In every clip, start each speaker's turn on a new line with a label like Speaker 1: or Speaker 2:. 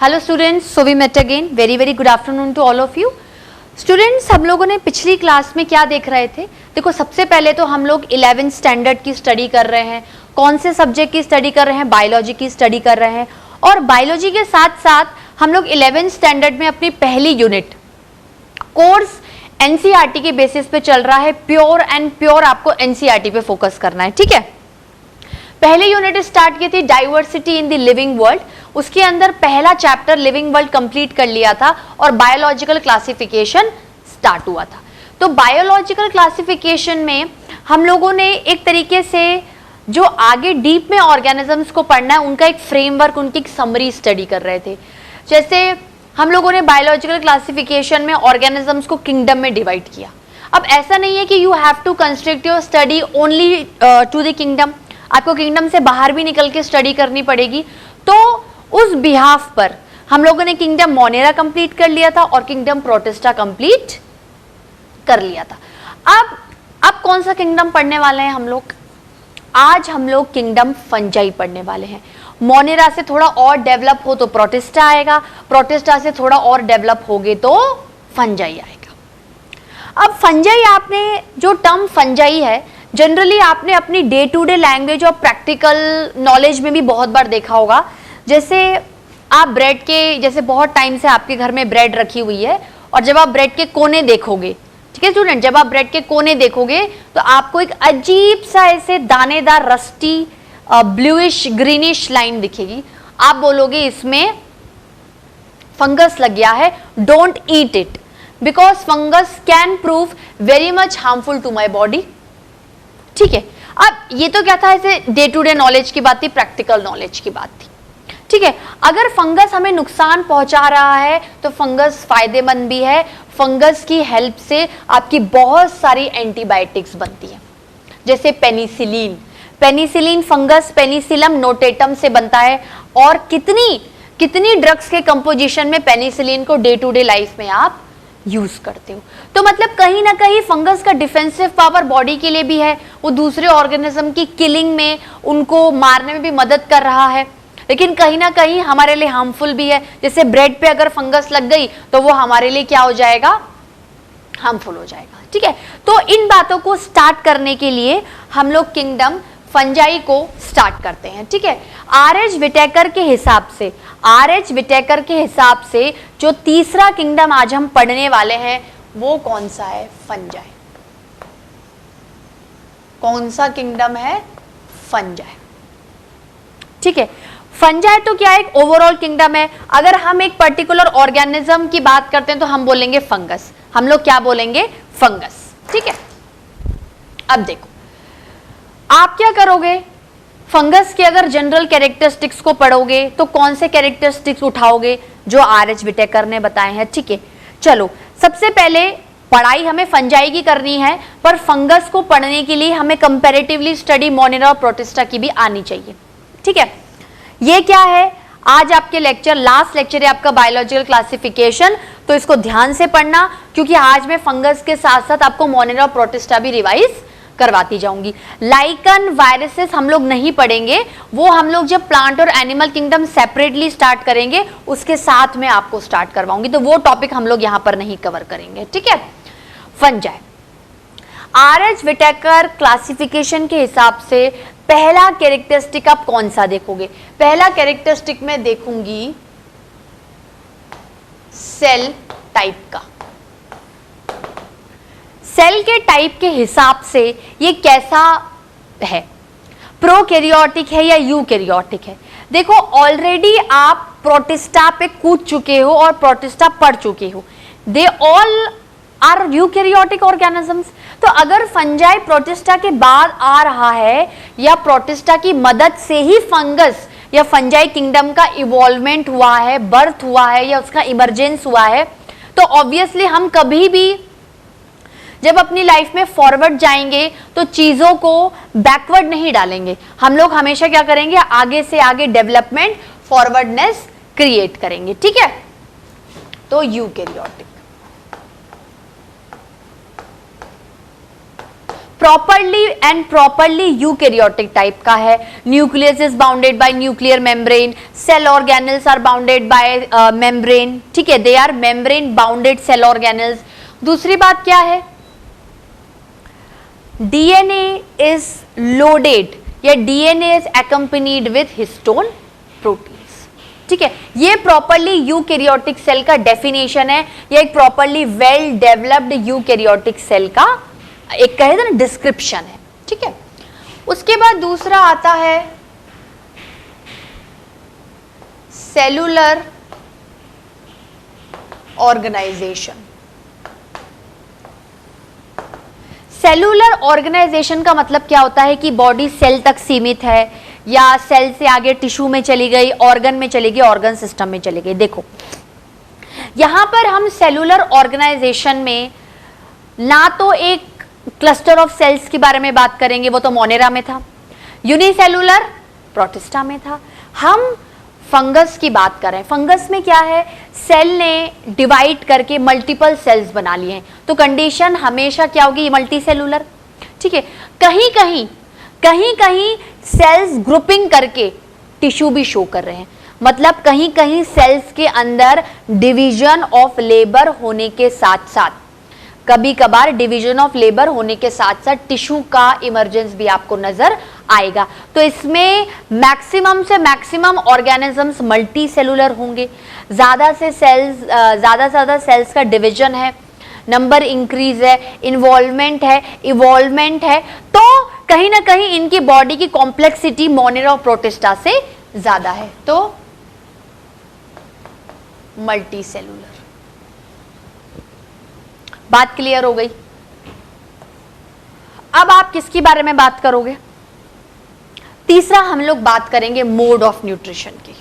Speaker 1: Hello students, so we met again. Very very good afternoon to all of you. Students, हम लोगों ने पिछली class में क्या देख रहे थे? देखो, सबसे पहले तो हम लोग 11th स्टैंडर्ड की स्टडी कर रहे हैं. कौन से सब्जेक्ट की स्टडी कर रहे हैं? बायोलॉजी की स्टडी कर रहे हैं. और बायोलॉजी के साथ साथ हम लोग 11th स्टैंडर्ड में अपनी पहली यूनिट कोर्स एनसीईआरटी के बेसिस पे चल रहा है. प्योर एंड प्योर आपको एनसीईआरटी पे फोकस करना है. ठीक है, पहली यूनिट स्टार्ट की थी diversity in the living world. उसके अंदर पहला चैप्टर लिविंग वर्ल्ड कंप्लीट कर लिया था और बायोलॉजिकल क्लासिफिकेशन स्टार्ट हुआ था. तो बायोलॉजिकल क्लासिफिकेशन में हम लोगों ने एक तरीके से जो आगे डीप में ऑर्गेनिजम्स को पढ़ना है उनका एक फ्रेमवर्क, उनकी एक समरी स्टडी कर रहे थे. जैसे हम लोगों ने बायोलॉजिकल क्लासिफिकेशन में ऑर्गेनिजम्स को किंगडम में डिवाइड किया. अब ऐसा नहीं है कि you have to construct your study only to the kingdom. आपको किंगडम से बाहर भी निकल के स्टडी करनी पड़ेगी. तो उस बिहाफ पर हम लोगों ने किंगडम मोनेरा कंप्लीट कर लिया था और किंगडम प्रोटिस्टा कंप्लीट कर लिया था. अब कौन सा किंगडम पढ़ने वाले हैं हम लोग? आज हम लोग किंगडम फंजाई पढ़ने वाले हैं. मोनेरा से थोड़ा और डेवलप हो तो प्रोटिस्टा आएगा, प्रोटिस्टा से थोड़ा और डेवलप होगे तो फंजाई आएगा. अब फंजाई, आपने जो टर्म फंजाई है जनरली आपने अपनी डे टू डे लैंग्वेज और प्रैक्टिकल नॉलेज में भी बहुत बार देखा होगा. जैसे आप ब्रेड के, जैसे बहुत टाइम से आपके घर में ब्रेड रखी हुई है और जब आप ब्रेड के कोने देखोगे, ठीक है स्टूडेंट, जब आप ब्रेड के कोने देखोगे तो आपको एक अजीब सा ऐसे दानेदार रस्टी ब्लूइश ग्रीनिश लाइन दिखेगी. आप बोलोगे इसमें फंगस लग गया है, don't eat it because fungus can prove very much harmful to my body. ठीक है, अब ये तो क्या था, ऐसे डे टू डे नॉलेज की बात थी, प्रैक्टिकल नॉलेज की बात थी. ठीक है, अगर फंगस हमें नुकसान पहुंचा रहा है तो फंगस फायदेमंद भी है. फंगस की हेल्प से आपकी बहुत सारी एंटीबायोटिक्स बनती है. जैसे penicillin, penicillin fungus penicillium notatum से बनता है. और कितनी ड्रग्स के कंपोजिशन में पेनिसिलिन को डे टू डे लाइफ में आप यूज करते हो. तो मतलब कहीं ना कहीं फंगस का डिफेंसिव पावर बॉडी के लिए भी है. वो दूसरे ऑर्गेनिज्म की किलिंग में, उनको मारने में भी मदद कर रहा है, लेकिन कहीं ना कहीं हमारे लिए हार्मफुल भी है. जैसे ब्रेड पे अगर फंगस लग गई तो वो हमारे लिए क्या हो जाएगा? हार्मफुल हो जाएगा. ठीक है, तो इन बातों को स्टार्ट करने के लिए हम लोग किंगडम फंजाई को स्टार्ट करते हैं. ठीक है, आर.एच. विटेकर के हिसाब से जो तीसरा किंगडम आज हम पढ़ने वाले हैं वो कौन सा है? फंजाई. कौन सा किंगडम है? फंजाई. ठीक है, फंजाई तो क्या एक ओवरऑल किंगडम है. अगर हम एक पर्टिकुलर ऑर्गेनिज्म की बात करते हैं तो हम बोलेंगे फंगस. हम लोग क्या बोलेंगे? फंगस. ठीक है, अब देखो आप क्या करोगे, फंगस के अगर जनरल कैरेक्टरिस्टिक्स को पढ़ोगे तो कौन से कैरेक्टरिस्टिक्स उठाओगे? जो आर.एच. विटेकर ने बताए हैं. ठीक है, चलो सबसे पहले पढ़ाई हमें फंजाई की करनी है, पर फंगस को पढ़ने के लिए हमें कंपैरेटिवली स्टडी मोनेरा और प्रोटिस्टा की भी आनी चाहिए. ठीक है, ये क्या है? आज आपके लेक्चर, लास्ट लेक्चर है आपका बायोलॉजिकल क्लासिफिकेशन, तो इसको ध्यान से पढ़ना क्योंकि आज मैं फंगस के साथ साथ आपको मोनेरा और प्रोटिस्टा भी रिवाइज करवाती जाऊंगी. लाइकन, वायरसेस हम लोग नहीं पढ़ेंगे, वो हम लोग जब प्लांट और एनिमल किंगडम सेपरेटली स्टार्ट करेंगे उसके साथ में आपको स्टार्ट करवाऊंगी, तो वो टॉपिक हम लोग यहां पर नहीं कवर करेंगे. ठीक है, फंजाई. आर.एच. विटेकर क्लासिफिकेशन के हिसाब से पहला कैरेक्टरिस्टिक आप कौन सा देखोगे? पहला कैरेक्टरिस्टिक में देखूंगी सेल टाइप का. सेल के टाइप के हिसाब से ये कैसा है? प्रोकैरियोटिक है या यूकैरियोटिक है? देखो ऑलरेडी आप प्रोटिस्टा पे कूद चुके हो और प्रोटिस्टा पढ़ चुके हो. They all are eukaryotic organisms. तो अगर फंजाई प्रोटिस्टा के बाद आ रहा है या प्रोटिस्टा की मदद से ही फंगस या फंजाई किंगडम का इवॉल्वमेंट हुआ है, बर्थ हुआ है या उसका इमरजेंस हुआ है, तो ऑब्वियसली हम कभी भी जब अपनी लाइफ में फॉरवर्ड जाएंगे तो चीजों को बैकवर्ड नहीं डालेंगे. हम लोग हमेशा क्या करेंगे? आगे से आगे डेवलपमेंट, फॉरवर्डनेस क्रिएट करेंगे. ठीक है, तो यूकैरियोटिक. प्रॉपरली यूकैरियोटिक टाइप का है। Nucleus is bounded by nuclear membrane, cell organelles are bounded by membrane, ठीक है, they are membrane bounded cell organelles. दूसरी बात क्या है, डीएनए इज लोडेड या DNA is accompanied with histone proteins, ठीक है। ये प्रॉपरली यूकैरियोटिक सेल का डेफिनेशन है, ये एक properly well developed eukaryotic cell का एक कहे तो ना डिस्क्रिप्शन है, ठीक है। उसके बाद दूसरा आता है सेलुलर ऑर्गेनाइजेशन। सेलुलर ऑर्गेनाइजेशन का मतलब क्या होता है कि बॉडी सेल तक सीमित है या सेल से आगे टिश्यू में चली गई, ऑर्गन में चली गई, ऑर्गन सिस्टम में चली गई। देखो यहां पर हम सेलुलर ऑर्गेनाइजेशन में ना तो एक क्लस्टर ऑफ सेल्स के बारे में बात करेंगे, वो तो मोनेरा में था, यूनिसेलुलर प्रोटिस्टा में था। हम फंगस की बात कर रहे हैं। फंगस में क्या है, सेल ने डिवाइड करके मल्टीपल सेल्स बना लिए हैं, तो कंडीशन हमेशा क्या होगी, मल्टी सेलुलर, ठीक है। कहीं कहीं सेल्स ग्रुपिंग करके टिश्यू भी शो कर रहे हैं, मतलब कहीं कहीं सेल्स के अंदर डिवीजन ऑफ लेबर होने के साथ साथ, कभी कभार डिवीजन ऑफ लेबर होने के साथ साथ टिश्यू का इमर्जेंस भी आपको नजर आएगा। तो इसमें मैक्सिमम से मैक्सिमम ऑर्गेनिजम्स मल्टी सेलुलर होंगे, ज्यादा से ज्यादा सेल्स का डिवीजन है, नंबर इंक्रीज है, इवॉल्वमेंट है, तो कहीं ना कहीं इनकी बॉडी की कॉम्प्लेक्सिटी मोनेरा और प्रोटिस्टा से ज्यादा है, तो मल्टी सेलुलर। बात क्लियर हो गई। अब आप किसके बारे में बात करोगे, तीसरा हम लोग बात करेंगे मोड ऑफ न्यूट्रिशन की।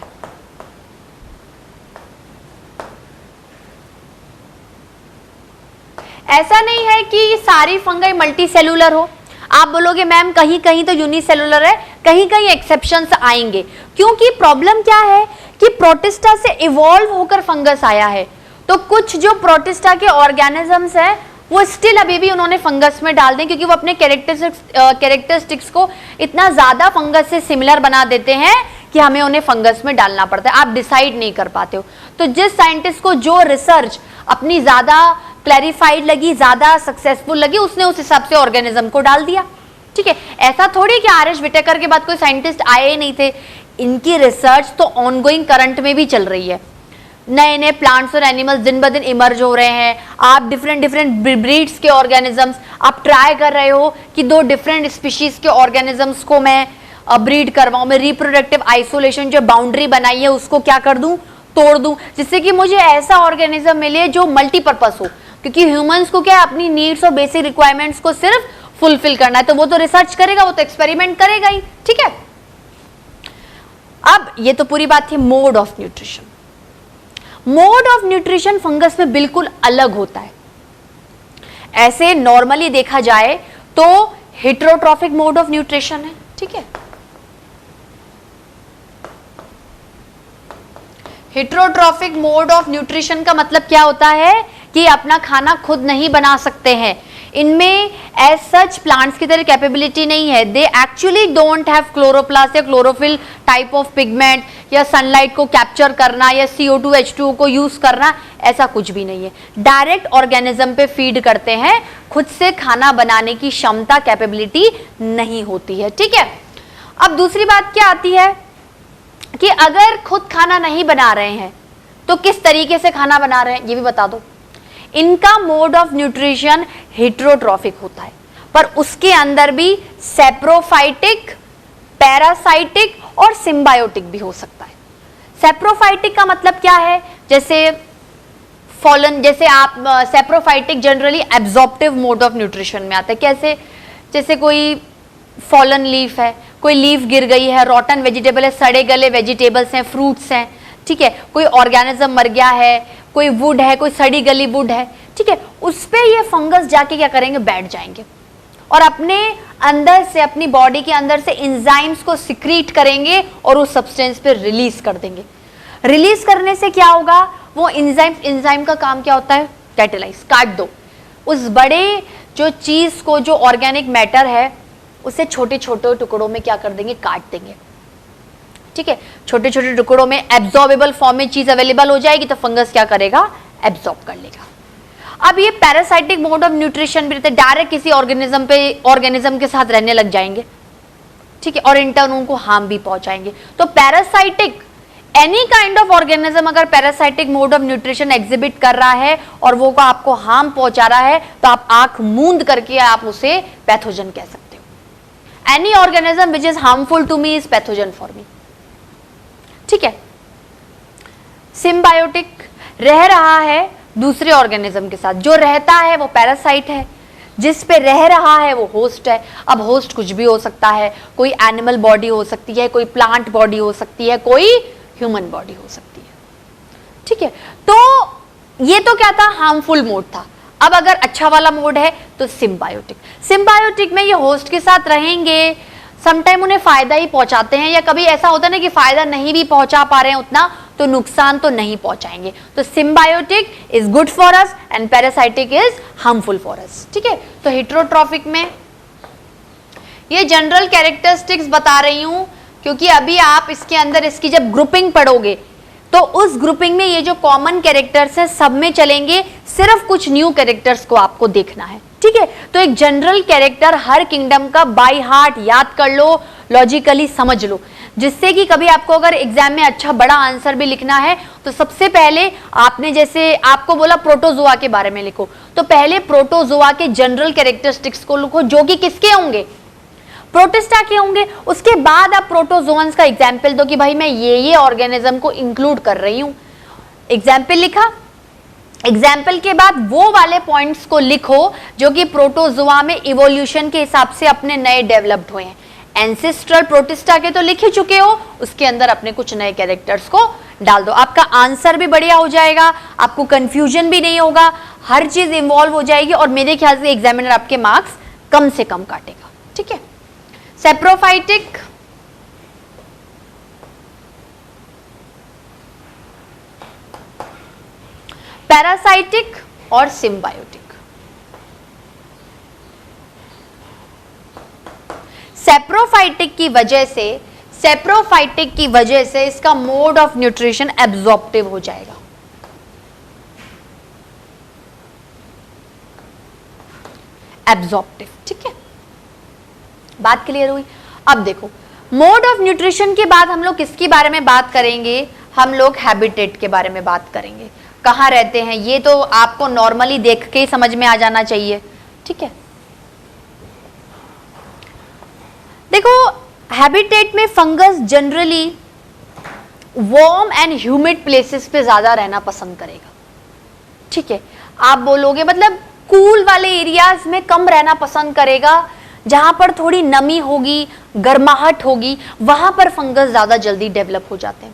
Speaker 1: ऐसा नहीं है कि सारी फंगाई मल्टी सेलुलर हो, आप बोलोगे मैम कहीं कहीं तो यूनिसेलुलर है, कहीं कहीं एक्सेप्शंस आएंगे, क्योंकि प्रॉब्लम क्या है कि प्रोटिस्टा से इवॉल्व होकर फंगस आया है, तो कुछ जो प्रोटिस्टा के ऑर्गेनिजम्स हैं वो स्टिल अभी भी उन्होंने फंगस में डाल दें, क्योंकि वो अपने कैरेक्टरिस्टिक्स को इतना ज्यादा फंगस से सिमिलर बना देते हैं कि हमें उन्हें फंगस में डालना पड़ता है, आप डिसाइड नहीं कर पाते हो। तो जिस साइंटिस्ट को जो रिसर्च अपनी ज्यादा क्लैरिफाइड लगी, ज्यादा सक्सेसफुल लगी, उसने उस हिसाब से ऑर्गेनिज्म को डाल दिया, ठीक है। ऐसा थोड़ी कि आर एच विटेकर के बाद कोई साइंटिस्ट आए ही नहीं थे, इनकी रिसर्च तो ऑनगोइंग करंट में भी चल रही है, नए नए प्लांट्स और एनिमल्स दिन ब दिन इमर्ज हो रहे हैं, आप डिफरेंट ब्रीड्स के ऑर्गेनिजम्स आप ट्राई कर रहे हो कि 2 डिफरेंट स्पीशीज के ऑर्गेनिजम्स को मैं ब्रीड करवाऊं, मैं रिप्रोडक्टिव आइसोलेशन जो बाउंड्री बनाई है उसको क्या कर दूं, तोड़ दूं, जिससे कि मुझे ऐसा ऑर्गेनिज्म मिले जो मल्टीपर्पस हो, क्योंकि ह्यूमंस को क्या है अपनी नीड्स और बेसिक रिक्वायरमेंट्स को सिर्फ फुलफिल करना है, तो वो तो रिसर्च करेगा, वो तो एक्सपेरिमेंट करेगा ही, ठीक है। अब ये तो पूरी बात थी mode of nutrition. Mode of nutrition fungus में बिल्कुल अलग होता है। ऐसे नॉर्मली देखा जाए तो हेटेरोट्रॉफिक मोड ऑफ न्यूट्रिशन है, ठीक है। हेटेरोट्रॉफिक मोड ऑफ न्यूट्रिशन का मतलब क्या होता है कि अपना खाना खुद नहीं बना सकते हैं, इनमें एज सच प्लांट्स की तरह कैपेबिलिटी नहीं है, they actually don't have chloroplast या क्लोरोफिल टाइप ऑफ पिगमेंट या सनलाइट को कैप्चर करना या CO2 H2O को यूज करना, ऐसा कुछ भी नहीं है। डायरेक्ट ऑर्गेनिज्म पे फीड करते हैं, खुद से खाना बनाने की क्षमता कैपेबिलिटी नहीं होती है, ठीक है। अब दूसरी बात क्या आती है कि अगर खुद खाना नहीं बना रहे हैं तो किस तरीके से खाना बना रहे हैं ये भी बता दो। इनका मोड ऑफ न्यूट्रिशन हेटेरोट्रॉफिक होता है, पर उसके अंदर भी सेप्रोफाइटिक, पैरासाइटिक और सिम्बायोटिक भी हो सकता है। सेप्रोफाइटिक का मतलब क्या है, जैसे फॉलन, जैसे आप saprophytic generally absorptive mode of nutrition में आता है। कैसे, जैसे कोई फॉलन लीफ है, कोई लीफ गिर गई है, रॉटन वेजिटेबल है, सड़े गले वेजिटेबल्स हैं, फ्रूट्स हैं, ठीक है, कोई ऑर्गेनिज्म मर गया है, कोई वुड है, कोई सड़ी गली वुड है, ठीक है, उस पे ये फंगस जाके क्या करेंगे, बैठ जाएंगे और अपने अंदर से, अपनी बॉडी के अंदर से एंजाइम्स को सिक्रीट करेंगे और उस सब्सटेंस पे रिलीज कर देंगे। रिलीज करने से क्या होगा, वो एंजाइम का काम क्या होता है, कैटेलाइज, काट दो। उस बड़े जो चीज को, जो ऑर्गेनिक मैटर है उसे छोटे छोटे टुकड़ों में क्या कर देंगे, काट देंगे। ठीक है, छोटे छोटे टुकड़ों में एब्जॉर्बेबल फॉर्म में चीज अवेलेबल हो जाएगी तो फंगस क्या करेगा, एब्जॉर्ब कर लेगा। अब ये पैरासाइटिक मोड ऑफ न्यूट्रिशन भी रहते हैं, डायरेक्ट किसी ऑर्गेनिज्म के साथ रहने लग जाएंगे। ठीक है, और इंटर्न उनको हार्म भी पहुंचाएंगे। तो parasitic, any kind of organism अगर parasitic mode of nutrition exhibit कर रहा है और वो को आपको हार्म पहुंचा रहा है तो आप आंख मूंद करके आप उसे पैथोजन कह सकते हो। Any organism which is harmful to me is pathogen for me. ठीक है, सिम्बायोटिक रह रहा है दूसरे ऑर्गेनिज्म के साथ, जो रहता है वो पैरासाइट है, जिस पे रह रहा है वो होस्ट है। अब होस्ट कुछ भी हो सकता है, कोई एनिमल बॉडी हो सकती है, कोई प्लांट बॉडी हो सकती है, कोई ह्यूमन बॉडी हो सकती है। ठीक है, तो ये तो क्या था, हार्मफुल मोड था। अब अगर अच्छा वाला मोड है तो सिम्बायोटिक। सिम्बायोटिक में ये होस्ट के साथ रहेंगे, समटाइम उन्हें फायदा ही पहुंचाते हैं, या कभी ऐसा होता है ना कि फायदा नहीं भी पहुंचा पा रहे हैं उतना तो नुकसान तो नहीं पहुंचाएंगे। तो symbiotic is good for us and parasitic is harmful for us. ठीक है, तो हेटेरोट्रॉफिक में ये जनरल कैरेक्टरिस्टिक्स बता रही हूं क्योंकि अभी आप इसके अंदर इसकी जब ग्रुपिंग पढ़ोगे तो उस ग्रुपिंग में ये जो कॉमन कैरेक्टर्स है सब में चलेंगे, सिर्फ कुछ न्यू कैरेक्टर्स को आपको देखना है। ठीक है, तो एक जनरल कैरेक्टर हर किंगडम का बाय हार्ट याद कर लो, लॉजिकली समझ लो, जिससे कि कभी आपको अगर एग्जाम में अच्छा बड़ा आंसर भी लिखना है तो सबसे पहले आपने, जैसे आपको बोला प्रोटोजोआ के बारे में लिखो, तो पहले प्रोटोजोआ के जनरल कैरेक्टरिस्टिक्स को लिखो जो कि किसके होंगे, प्रोटिस्टा के होंगे। उसके बाद आप प्रोटोजोअन्स का एग्जाम्पल दो कि भाई मैं ये ऑर्गेनिज्म को इंक्लूड कर रही हूं। एग्जाम्पल लिखा, एग्जाम्पल के बाद वो वाले पॉइंट्स को लिखो जो कि प्रोटोजोआ में इवोल्यूशन के हिसाब से अपने नए डेवलप्ड हुए हैं। एंसेस्ट्रल प्रोटिस्टा के तो लिख ही चुके हो, उसके अंदर अपने कुछ नए कैरेक्टर्स को डाल दो, आपका आंसर भी बढ़िया हो जाएगा, आपको कंफ्यूजन भी नहीं होगा, हर चीज इन्वॉल्व हो जाएगी और मेरे ख्याल से एग्जामिनर आपके मार्क्स कम से कम काटेगा। ठीक है, सेप्रोफाइटिक, पैरासाइटिक और सिम्बायोटिक। सेप्रोफाइटिक की वजह से इसका मोड ऑफ न्यूट्रिशन एब्जॉर्प्टिव हो जाएगा। एब्जॉर्प्टिव, ठीक है, बात क्लियर हुई। अब देखो, मोड ऑफ न्यूट्रिशन के बाद हम लोग किसके बारे में बात करेंगे, हम लोग हैबिटेट के बारे में बात करेंगे। कहाँ रहते हैं ये तो आपको नॉर्मली देख के ही समझ में आ जाना चाहिए। ठीक है, देखो हैबिटेट में fungus generally warm and humid places पे ज्यादा रहना पसंद करेगा। ठीक है, आप बोलोगे मतलब कूल वाले एरियाज में कम रहना पसंद करेगा, जहां पर थोड़ी नमी होगी, गर्माहट होगी, वहां पर फंगस ज्यादा जल्दी डेवलप हो जाते हैं।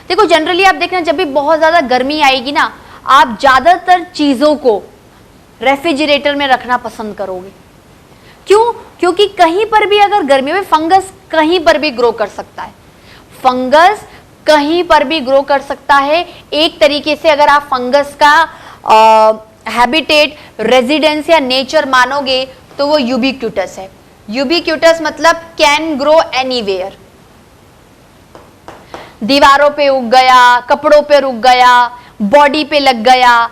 Speaker 1: देखो जनरली आप देखना, जब भी बहुत ज्यादा गर्मी आएगी ना, आप ज्यादातर चीजों को रेफ्रिजरेटर में रखना पसंद करोगे। क्यों? क्योंकि कहीं पर भी अगर गर्मी में फंगस कहीं पर भी ग्रो कर सकता है, फंगस कहीं पर भी ग्रो कर सकता है। एक तरीके से अगर आप फंगस का हैबिटेट, रेजिडेंस या नेचर मानोगे तो वो यूबिक्यूटस है। यूबिक्यूटस मतलब कैन ग्रो एनीवेयर, दीवारों पे उग गया, कपड़ों पे रुक गया, बॉडी पे लग गया,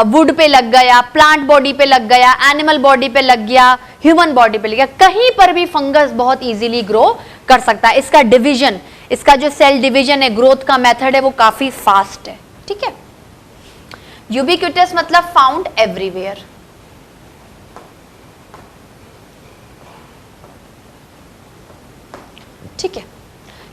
Speaker 1: वुड पे लग गया, प्लांट बॉडी पे लग गया, एनिमल बॉडी पे लग गया, ह्यूमन बॉडी पे लग गया, कहीं पर भी फंगस बहुत इजीली ग्रो कर सकता है। इसका डिवीजन, इसका जो सेल डिवीजन है, ग्रोथ का मेथड है, वो काफी फास्ट है। ठीक है, यूबिक्यूटस मतलब फाउंड एवरीवेयर। ठीक है,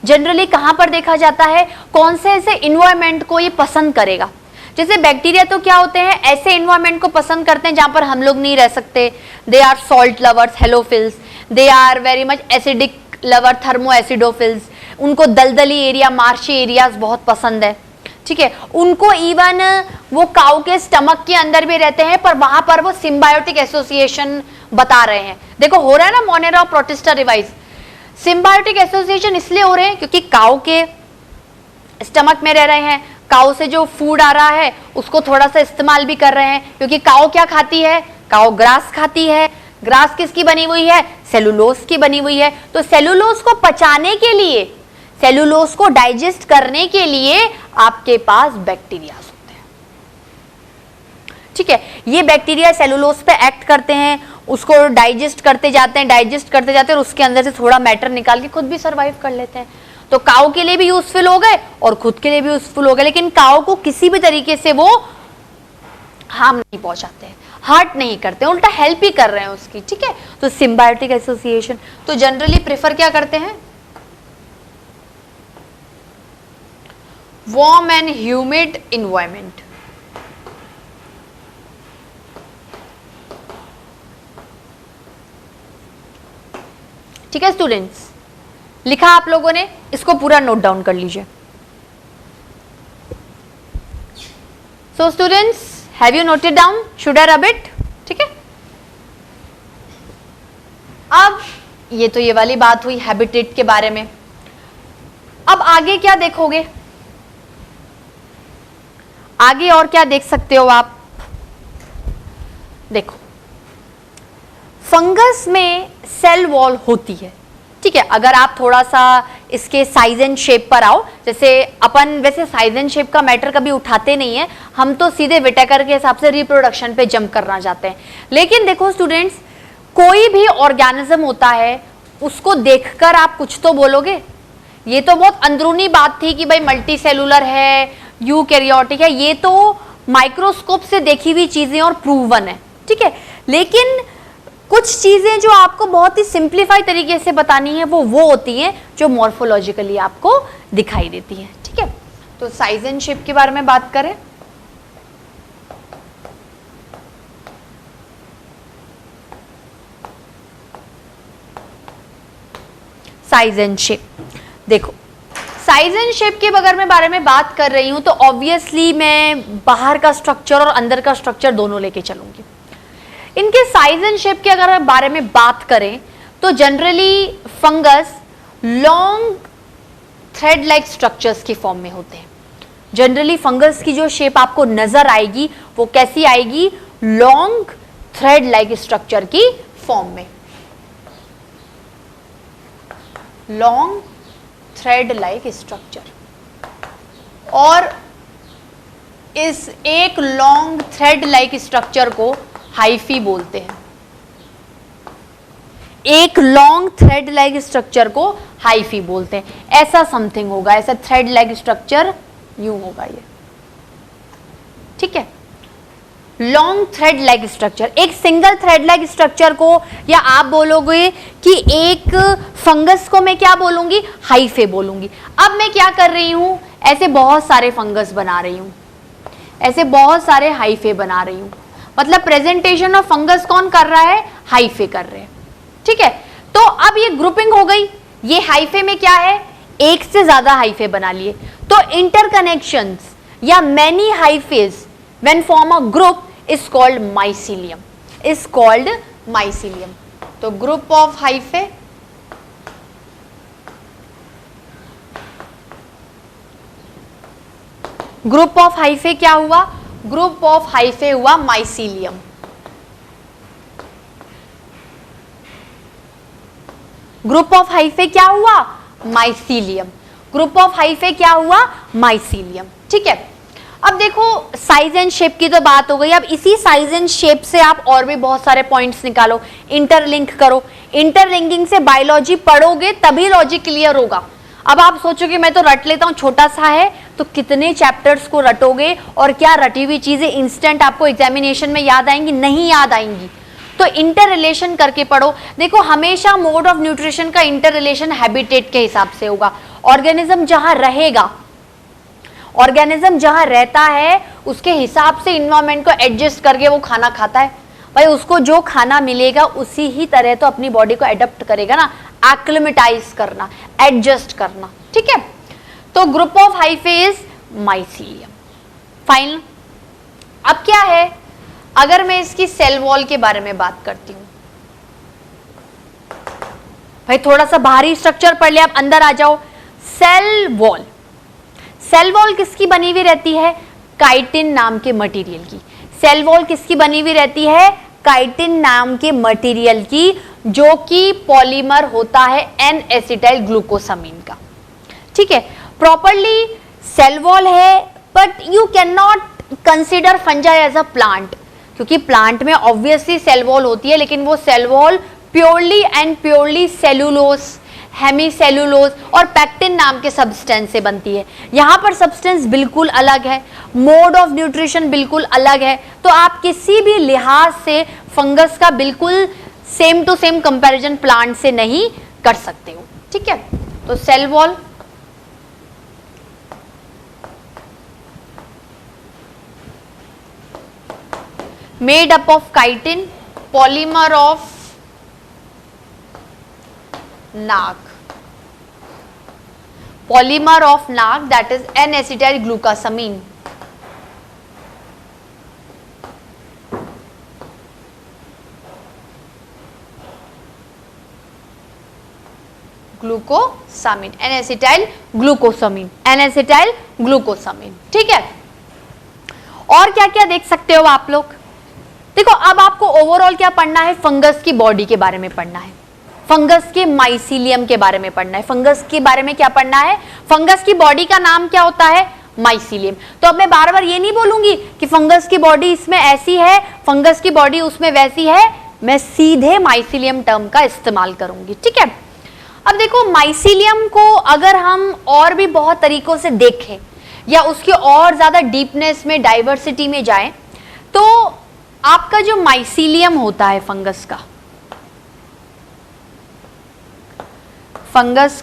Speaker 1: जनरली कहां पर देखा जाता है, कौन से ऐसे इन्वायरमेंट को ये पसंद करेगा। जैसे बैक्टीरिया तो क्या होते हैं, ऐसे इन्वायरमेंट को पसंद करते हैं जहां पर हम लोग नहीं रह सकते। They are salt lovers, halophiles. They are very much acidic lover, thermoacidophiles. उनको दलदली एरिया, मार्शी एरियाज बहुत पसंद है। ठीक है, उनको इवन वो काऊ के स्टमक के अंदर भी रहते हैं, पर वहां पर वो सिम्बायोटिक एसोसिएशन बता रहे हैं। देखो हो रहा है ना, मोनेरा और प्रोटिस्टा रिवाइज। सिम्बायोटिक एसोसिएशन इसलिए हो रहे हैं क्योंकि काऊ के स्टमक में रह रहे हैं, काऊ से जो फूड आ रहा है उसको थोड़ा सा इस्तेमाल भी कर रहे हैं, क्योंकि काऊ क्या खाती है, काऊ ग्रास खाती है, ग्रास किसकी बनी हुई है, सेलुलोज की बनी हुई है। तो सेलुलोज को पचाने के लिए, सेलुलोज को डाइजेस्ट करने के लिए आपके पास बैक्टीरिया होते हैं, ठीक है। ये बैक्टीरिया सेलुलोज पे एक्ट करते हैं, उसको डाइजेस्ट करते जाते हैं, डाइजेस्ट करते जाते हैं और उसके अंदर से थोड़ा मैटर निकाल के खुद भी सर्वाइव कर लेते हैं। तो काऊ के लिए भी यूजफुल हो गए और खुद के लिए भी यूजफुल हो गए, लेकिन काऊ को किसी भी तरीके से वो हार्म नहीं पहुंचाते हैं, हर्ट नहीं करते, उल्टा हेल्प ही कर रहे हैं उसकी, ठीक है। तो सिम्बायोटिक एसोसिएशन। तो जनरली प्रेफर क्या करते हैं, वार्म एंड ह्यूमिड इन्वायरमेंट। ठीक है स्टूडेंट्स, लिखा आप लोगों ने, इसको पूरा नोट डाउन कर लीजिए। So students, have you noted down, should I rub it, ठीक है। अब ये तो ये वाली बात हुई हैबिटेट के बारे में। अब आगे क्या देखोगे, आगे और क्या देख सकते हो आप, देखो फंगस में सेल वॉल होती है, ठीक है। अगर आप थोड़ा सा इसके साइज एंड शेप पर आओ, जैसे अपन वैसे साइज एंड शेप का मैटर कभी उठाते नहीं है, हम तो सीधे विटेकर के हिसाब से रिप्रोडक्शन पे जंप करना चाहते हैं। लेकिन देखो स्टूडेंट्स, कोई भी ऑर्गेनिज्म होता है, उसको देखकर आप कुछ तो बोलोगे। ये तो बहुत अंदरूनी बात थी कि भाई मल्टी सेलुलर है, यूकैरियोटिक है, ये तो माइक्रोस्कोप से देखी हुई चीजें और प्रूवन है, ठीक है। लेकिन कुछ चीजें जो आपको बहुत ही सिंप्लीफाई तरीके से बतानी है, वो होती हैं जो मॉर्फोलॉजिकली आपको दिखाई देती है, ठीक है। तो साइज एंड शेप के बारे में बात करें, साइज एंड शेप। देखो साइज एंड शेप के अगर मैं बारे में बात कर रही हूं तो ऑब्वियसली मैं बाहर का स्ट्रक्चर और अंदर का स्ट्रक्चर दोनों लेके चलूंगी। इनके साइज एंड शेप के अगर बारे में बात करें तो generally fungus long thread like structures की फॉर्म में होते हैं। जनरली फंगस की जो शेप आपको नजर आएगी वो कैसी आएगी, लॉन्ग थ्रेड लाइक स्ट्रक्चर की फॉर्म में, लॉन्ग थ्रेड लाइक स्ट्रक्चर। और इस एक लॉन्ग थ्रेड लाइक स्ट्रक्चर को हाइफी बोलते हैं। एक लॉन्ग थ्रेड लाइक स्ट्रक्चर को हाइफी बोलते हैं। ऐसा समथिंग होगा, ऐसा थ्रेड लाइक स्ट्रक्चर यूं होगा ये, ठीक है। लॉन्ग थ्रेड लाइक स्ट्रक्चर, एक सिंगल थ्रेड लाइक स्ट्रक्चर को, या आप बोलोगे कि एक फंगस को मैं क्या बोलूंगी, हाइफे बोलूंगी। अब मैं क्या कर रही हूं, ऐसे बहुत सारे फंगस बना रही हूं, ऐसे बहुत सारे हाइफे बना रही हूं। मतलब प्रेजेंटेशन ऑफ फंगस कौन कर रहा है, हाइफे कर रहे हैं, ठीक है। तो अब ये ग्रुपिंग हो गई, ये हाइफे में क्या है, एक से ज्यादा हाइफे बना लिए। तो इंटरकनेक्शंस या many hyphae when form a group is called mycelium, is called mycelium. तो group of hyphae, group of hyphae क्या हुआ, ग्रुप ऑफ हाइफे हुआ माइसीलियम। ग्रुप ऑफ हाइफे क्या हुआ, माइसीलियम। ग्रुप ऑफ हाइफे क्या हुआ, माइसीलियम, ठीक है। अब देखो साइज एंड शेप की तो बात हो गई। अब इसी साइज एंड शेप से आप और भी बहुत सारे पॉइंट्स निकालो, इंटरलिंक करो। इंटरलिंकिंग से बायोलॉजी पढ़ोगे तभी लॉजिक क्लियर होगा। अब आप सोचोगे मैं तो रट लेता हूं, छोटा सा है, तो कितने चैप्टर्स को रटोगे और क्या रटी हुई चीजें इंस्टेंट आपको एग्जामिनेशन में याद आएंगी, नहीं याद आएंगी। तो इंटर रिलेशन करके पढ़ो। देखो हमेशा मोड ऑफ न्यूट्रिशन का इंटर रिलेशन हैबिटेट के हिसाब से होगा। ऑर्गेनिज्म जहां रहेगा, ऑर्गेनिज्म जहां रहता है उसके हिसाब से इन्वायरमेंट को एडजस्ट करके वो खाना खाता है। भाई उसको जो खाना मिलेगा उसी ही तरह तो अपनी बॉडी को एडप्ट करेगा ना, एक्लिमेटाइज करना, एडजस्ट करना, ठीक है। तो group of hyphae is mycelium. Fine. अब क्या है, अगर मैं इसकी सेल वॉल के बारे में बात करती हूं, भाई थोड़ा सा बाहरी स्ट्रक्चर पढ़ लिया, आप अंदर आ जाओ। सेल वॉल, सेल वॉल किसकी बनी हुई रहती है, काइटिन नाम के मटेरियल की। सेल वॉल किसकी बनी हुई रहती है, काइटिन नाम के मटेरियल की, जो कि पॉलीमर होता है एन एसिटाइल ग्लूकोसामीन का। ठीक है, प्रॉपरली सेल वॉल है, but you can not consider fungi as a plant, क्योंकि प्लांट में ऑब्वियसली सेल वॉल होती है, लेकिन वो cell wall purely and purely cellulose, hemicellulose और पैक्टिन नाम के सब्सटेंस से बनती है। यहां पर सब्सटेंस बिल्कुल अलग है, मोड ऑफ न्यूट्रिशन बिल्कुल अलग है, तो आप किसी भी लिहाज से फंगस का बिल्कुल same to same comparison plant से नहीं कर सकते हो। ठीक है, तो cell wall made up of chitin, polymer of NAG, polymer of NAG, that is N-acetyl glucosamine. Glucosamine, N-acetyl glucosamine, N-acetyl glucosamine. ठीक है, और क्या क्या देख सकते हो आप लोग? देखो, अब आपको ओवरऑल क्या पढ़ना है, फंगस की बॉडी के बारे में पढ़ना है, फंगस के माइसीलियम के बारे में पढ़ना है। फंगस के बारे में क्या पढ़ना है? फंगस की बॉडी का नाम क्या होता है? माइसीलियम। तो अब मैं बार बार ये नहीं बोलूंगी कि फंगस की बॉडी इसमें ऐसी है, फंगस की बॉडी उसमें वैसी है, मैं सीधे माइसीलियम टर्म का इस्तेमाल करूंगी। ठीक है, अब देखो, माइसीलियम को अगर हम और भी बहुत तरीकों से देखें या उसके और ज्यादा डीपनेस में, डाइवर्सिटी में जाएं, तो आपका जो माइसीलियम होता है फंगस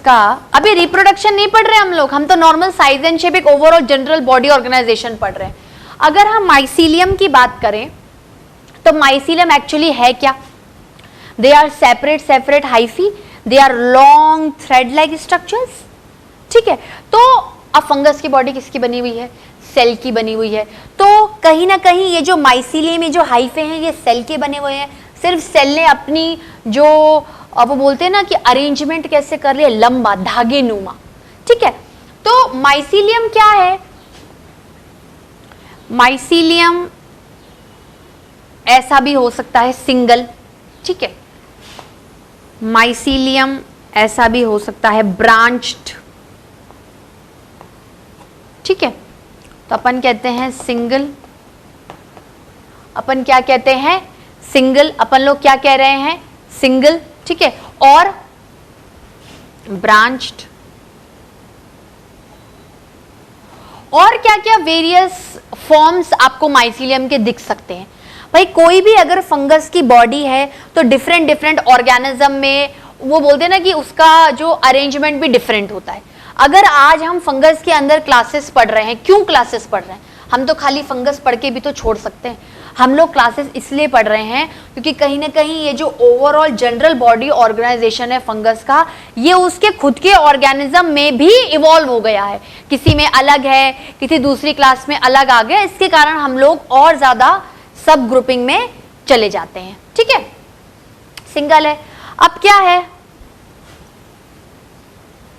Speaker 1: का, अभी रिप्रोडक्शन नहीं पढ़ रहे हम लोग, हम तो नॉर्मल साइज एंड शेप, एक ओवरऑल जनरल बॉडी ऑर्गेनाइजेशन पढ़ रहे हैं। अगर हम माइसीलियम की बात करें तो माइसीलियम एक्चुअली है क्या? They are separate hyphae, they are long thread like structures. ठीक है, तो अब फंगस की बॉडी किसकी बनी हुई है? सेल की बनी हुई है। तो कहीं ना कहीं ये जो माइसीलियम में जो हाइफे हैं, ये सेल के बने हुए हैं। सिर्फ सेल ने अपनी जो, अब वो बोलते हैं ना कि अरेंजमेंट कैसे कर लिया, लंबा धागे नुमा। ठीक है, तो माइसीलियम क्या है? माइसीलियम ऐसा भी हो सकता है सिंगल। ठीक है, माइसीलियम ऐसा भी हो सकता है ब्रांच्ड। ठीक है, तो अपन कहते हैं सिंगल, अपन क्या कहते हैं? सिंगल। अपन लोग क्या कह रहे हैं? सिंगल। ठीक है, और ब्रांच्ड। और क्या क्या वेरियस फॉर्म्स आपको माइसीलियम के दिख सकते हैं? भाई, कोई भी अगर फंगस की बॉडी है तो डिफरेंट ऑर्गेनिज्म में वो बोलते हैं ना कि उसका जो अरेंजमेंट भी डिफरेंट होता है। अगर आज हम फंगस के अंदर क्लासेस पढ़ रहे हैं, क्यों क्लासेस पढ़ रहे हैं? हम तो खाली फंगस पढ़ के भी तो छोड़ सकते हैं। हम लोग क्लासेस इसलिए पढ़ रहे हैं क्योंकि कहीं ना कहीं ये जो ओवरऑल जनरल बॉडी ऑर्गेनाइजेशन है फंगस का, ये उसके खुद के ऑर्गेनिज्म में भी इवॉल्व हो गया है। किसी में अलग है, किसी दूसरी क्लास में अलग आ गया, इसके कारण हम लोग और ज्यादा सब ग्रुपिंग में चले जाते हैं। ठीक है, सिंगल है। अब क्या है?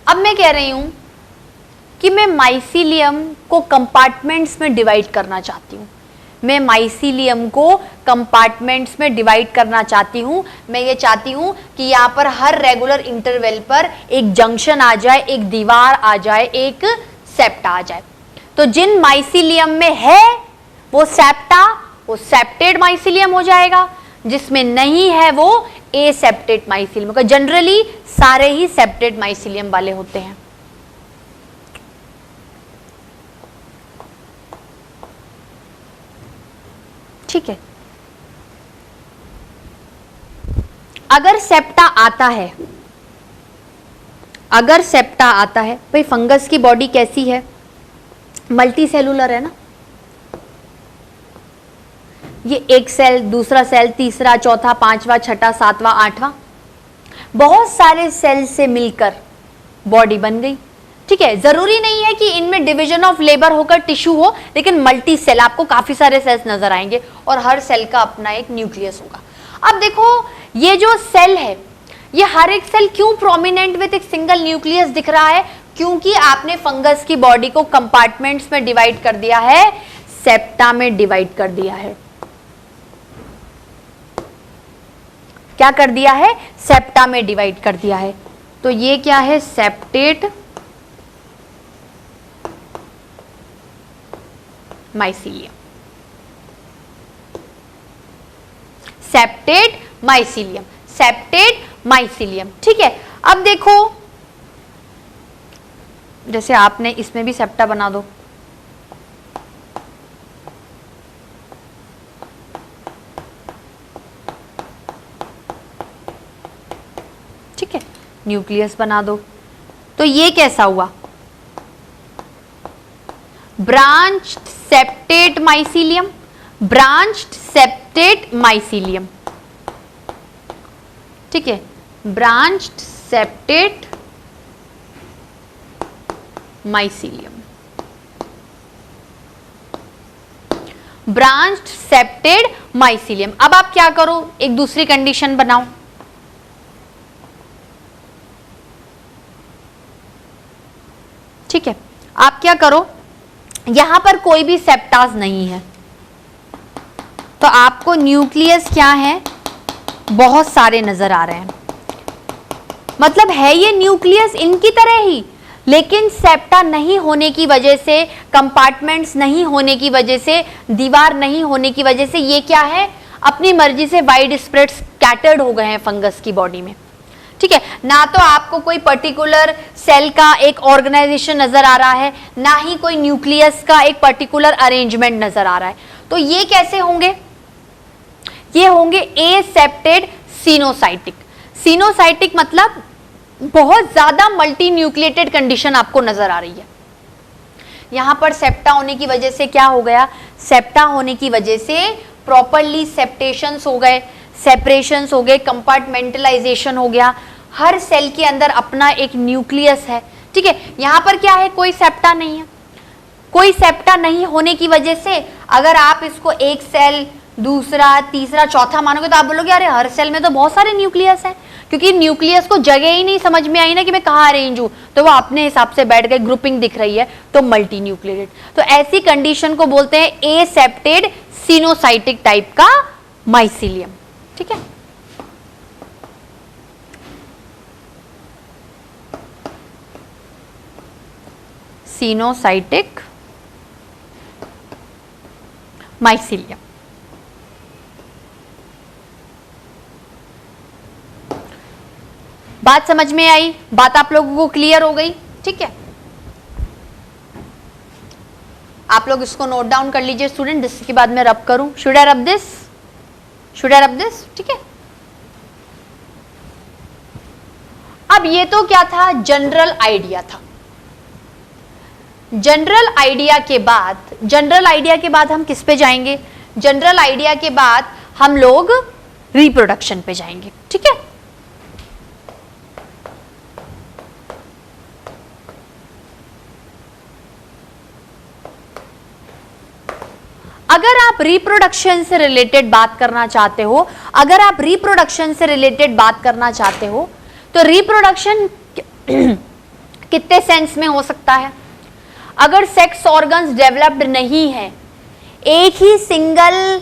Speaker 1: अब मैं कह रही हूं कि मैं माइसीलियम को कंपार्टमेंट्स में डिवाइड करना चाहती हूं। मैं माइसीलियम को कंपार्टमेंट्स में डिवाइड करना चाहती हूं। मैं ये चाहती हूं कि यहां पर हर रेगुलर इंटरवल पर एक जंक्शन आ जाए, एक दीवार आ जाए, एक सेप्टा आ जाए। तो जिन माइसीलियम में है वो सेप्टा, वो सेप्टेड माइसीलियम हो जाएगा। जिसमें नहीं है वो एसेप्टेड माइसीलियम होगा। जनरली सारे ही सेप्टेड माइसीलियम वाले होते हैं। ठीक है, अगर सेप्टा आता है, अगर सेप्टा आता है, भाई फंगस की बॉडी कैसी है? मल्टी सेलुलर है ना। ये एक सेल, दूसरा सेल, तीसरा, चौथा, पांचवा, छठा, सातवां, आठवां, बहुत सारे सेल से मिलकर बॉडी बन गई। ठीक है, जरूरी नहीं है कि इनमें डिवीजन ऑफ लेबर होकर टिश्यू हो, लेकिन मल्टी सेल, आपको काफी सारे सेल्स नजर आएंगे और हर सेल का अपना एक न्यूक्लियस होगा। अब देखो, ये जो सेल है, ये हर एक सेल क्यों प्रोमिनेंट विद एक सिंगल न्यूक्लियस दिख रहा है? क्योंकि आपने फंगस की बॉडी को कंपार्टमेंट्स में डिवाइड कर दिया है, सेप्टा में डिवाइड कर दिया है। क्या कर दिया है, सेप्टा में डिवाइड कर दिया है। तो ये क्या है, septate mycelium, septate mycelium, septate mycelium. ठीक है, अब देखो जैसे आपने इसमें भी सेप्टा बना दो, ठीक है, न्यूक्लियस बना दो, तो ये कैसा हुआ, branched septate mycelium, branched septate mycelium. ठीक है, branched septate mycelium, branched septate mycelium. अब आप क्या करो, एक दूसरी कंडीशन बनाओ, ठीक है, आप क्या करो, यहां पर कोई भी सेप्टाज नहीं है, तो आपको न्यूक्लियस क्या है, बहुत सारे नजर आ रहे हैं, मतलब है ये न्यूक्लियस इनकी तरह ही, लेकिन सेप्टा नहीं होने की वजह से, कंपार्टमेंट्स नहीं होने की वजह से, दीवार नहीं होने की वजह से ये क्या है, अपनी मर्जी से वाइड स्प्रेड स्कैटर्ड हो गए हैं फंगस की बॉडी में। ठीक है, ना तो आपको कोई पर्टिकुलर सेल का एक ऑर्गेनाइजेशन नजर आ रहा है, ना ही कोई न्यूक्लियस का एक पर्टिकुलर अरेंजमेंट नजर आ रहा है। तो ये कैसे होंगे, ये होंगे एसेप्टेड सिनोसाइटिक। सिनोसाइटिक मतलब बहुत ज्यादा मल्टी न्यूक्लिएटेड कंडीशन आपको नजर आ रही है। यहां पर सेप्टा होने की वजह से क्या हो गया, सेप्टा होने की वजह से प्रॉपरली सेप्टेशंस हो गए, सेपरेशंस हो गए, कंपार्टमेंटलाइजेशन हो गया, हर सेल के अंदर अपना एक न्यूक्लियस है। ठीक है, यहां पर क्या है, कोई सेप्टा नहीं है, कोई सेप्टा नहीं होने की वजह से अगर आप इसको एक सेल, दूसरा, तीसरा, चौथा मानोगे तो आप बोलोगे अरे हर सेल में तो बहुत सारे न्यूक्लियस हैं, क्योंकि न्यूक्लियस को जगह ही नहीं समझ में आई ना कि मैं कहाँ अरेंज हूं, तो वो अपने हिसाब से बैठ गए, ग्रुपिंग दिख रही है तो मल्टी न्यूक्लिएटेड। तो ऐसी कंडीशन को बोलते हैं एसेप्टेड सिनोसाइटिक टाइप का माइसीलियम। ठीक है, सिनोसाइटिक माइसीलियम। बात समझ में आई, बात आप लोगों को क्लियर हो गई। ठीक है, आप लोग इसको नोट डाउन कर लीजिए स्टूडेंट, जिसके बाद मैं रब करूं, should I rub this, should I rub this. ठीक है, अब ये तो क्या था, जनरल आइडिया था। जनरल आइडिया के बाद, जनरल आइडिया के बाद हम किस पे जाएंगे, जनरल आइडिया के बाद हम लोग रिप्रोडक्शन पे जाएंगे। ठीक है, अगर आप रिप्रोडक्शन से रिलेटेड बात करना चाहते हो, अगर आप रिप्रोडक्शन से रिलेटेड बात करना चाहते हो तो रिप्रोडक्शन कितने सेंस में हो सकता है। अगर सेक्स ऑर्गन्स डेवलप्ड नहीं है, एक ही सिंगल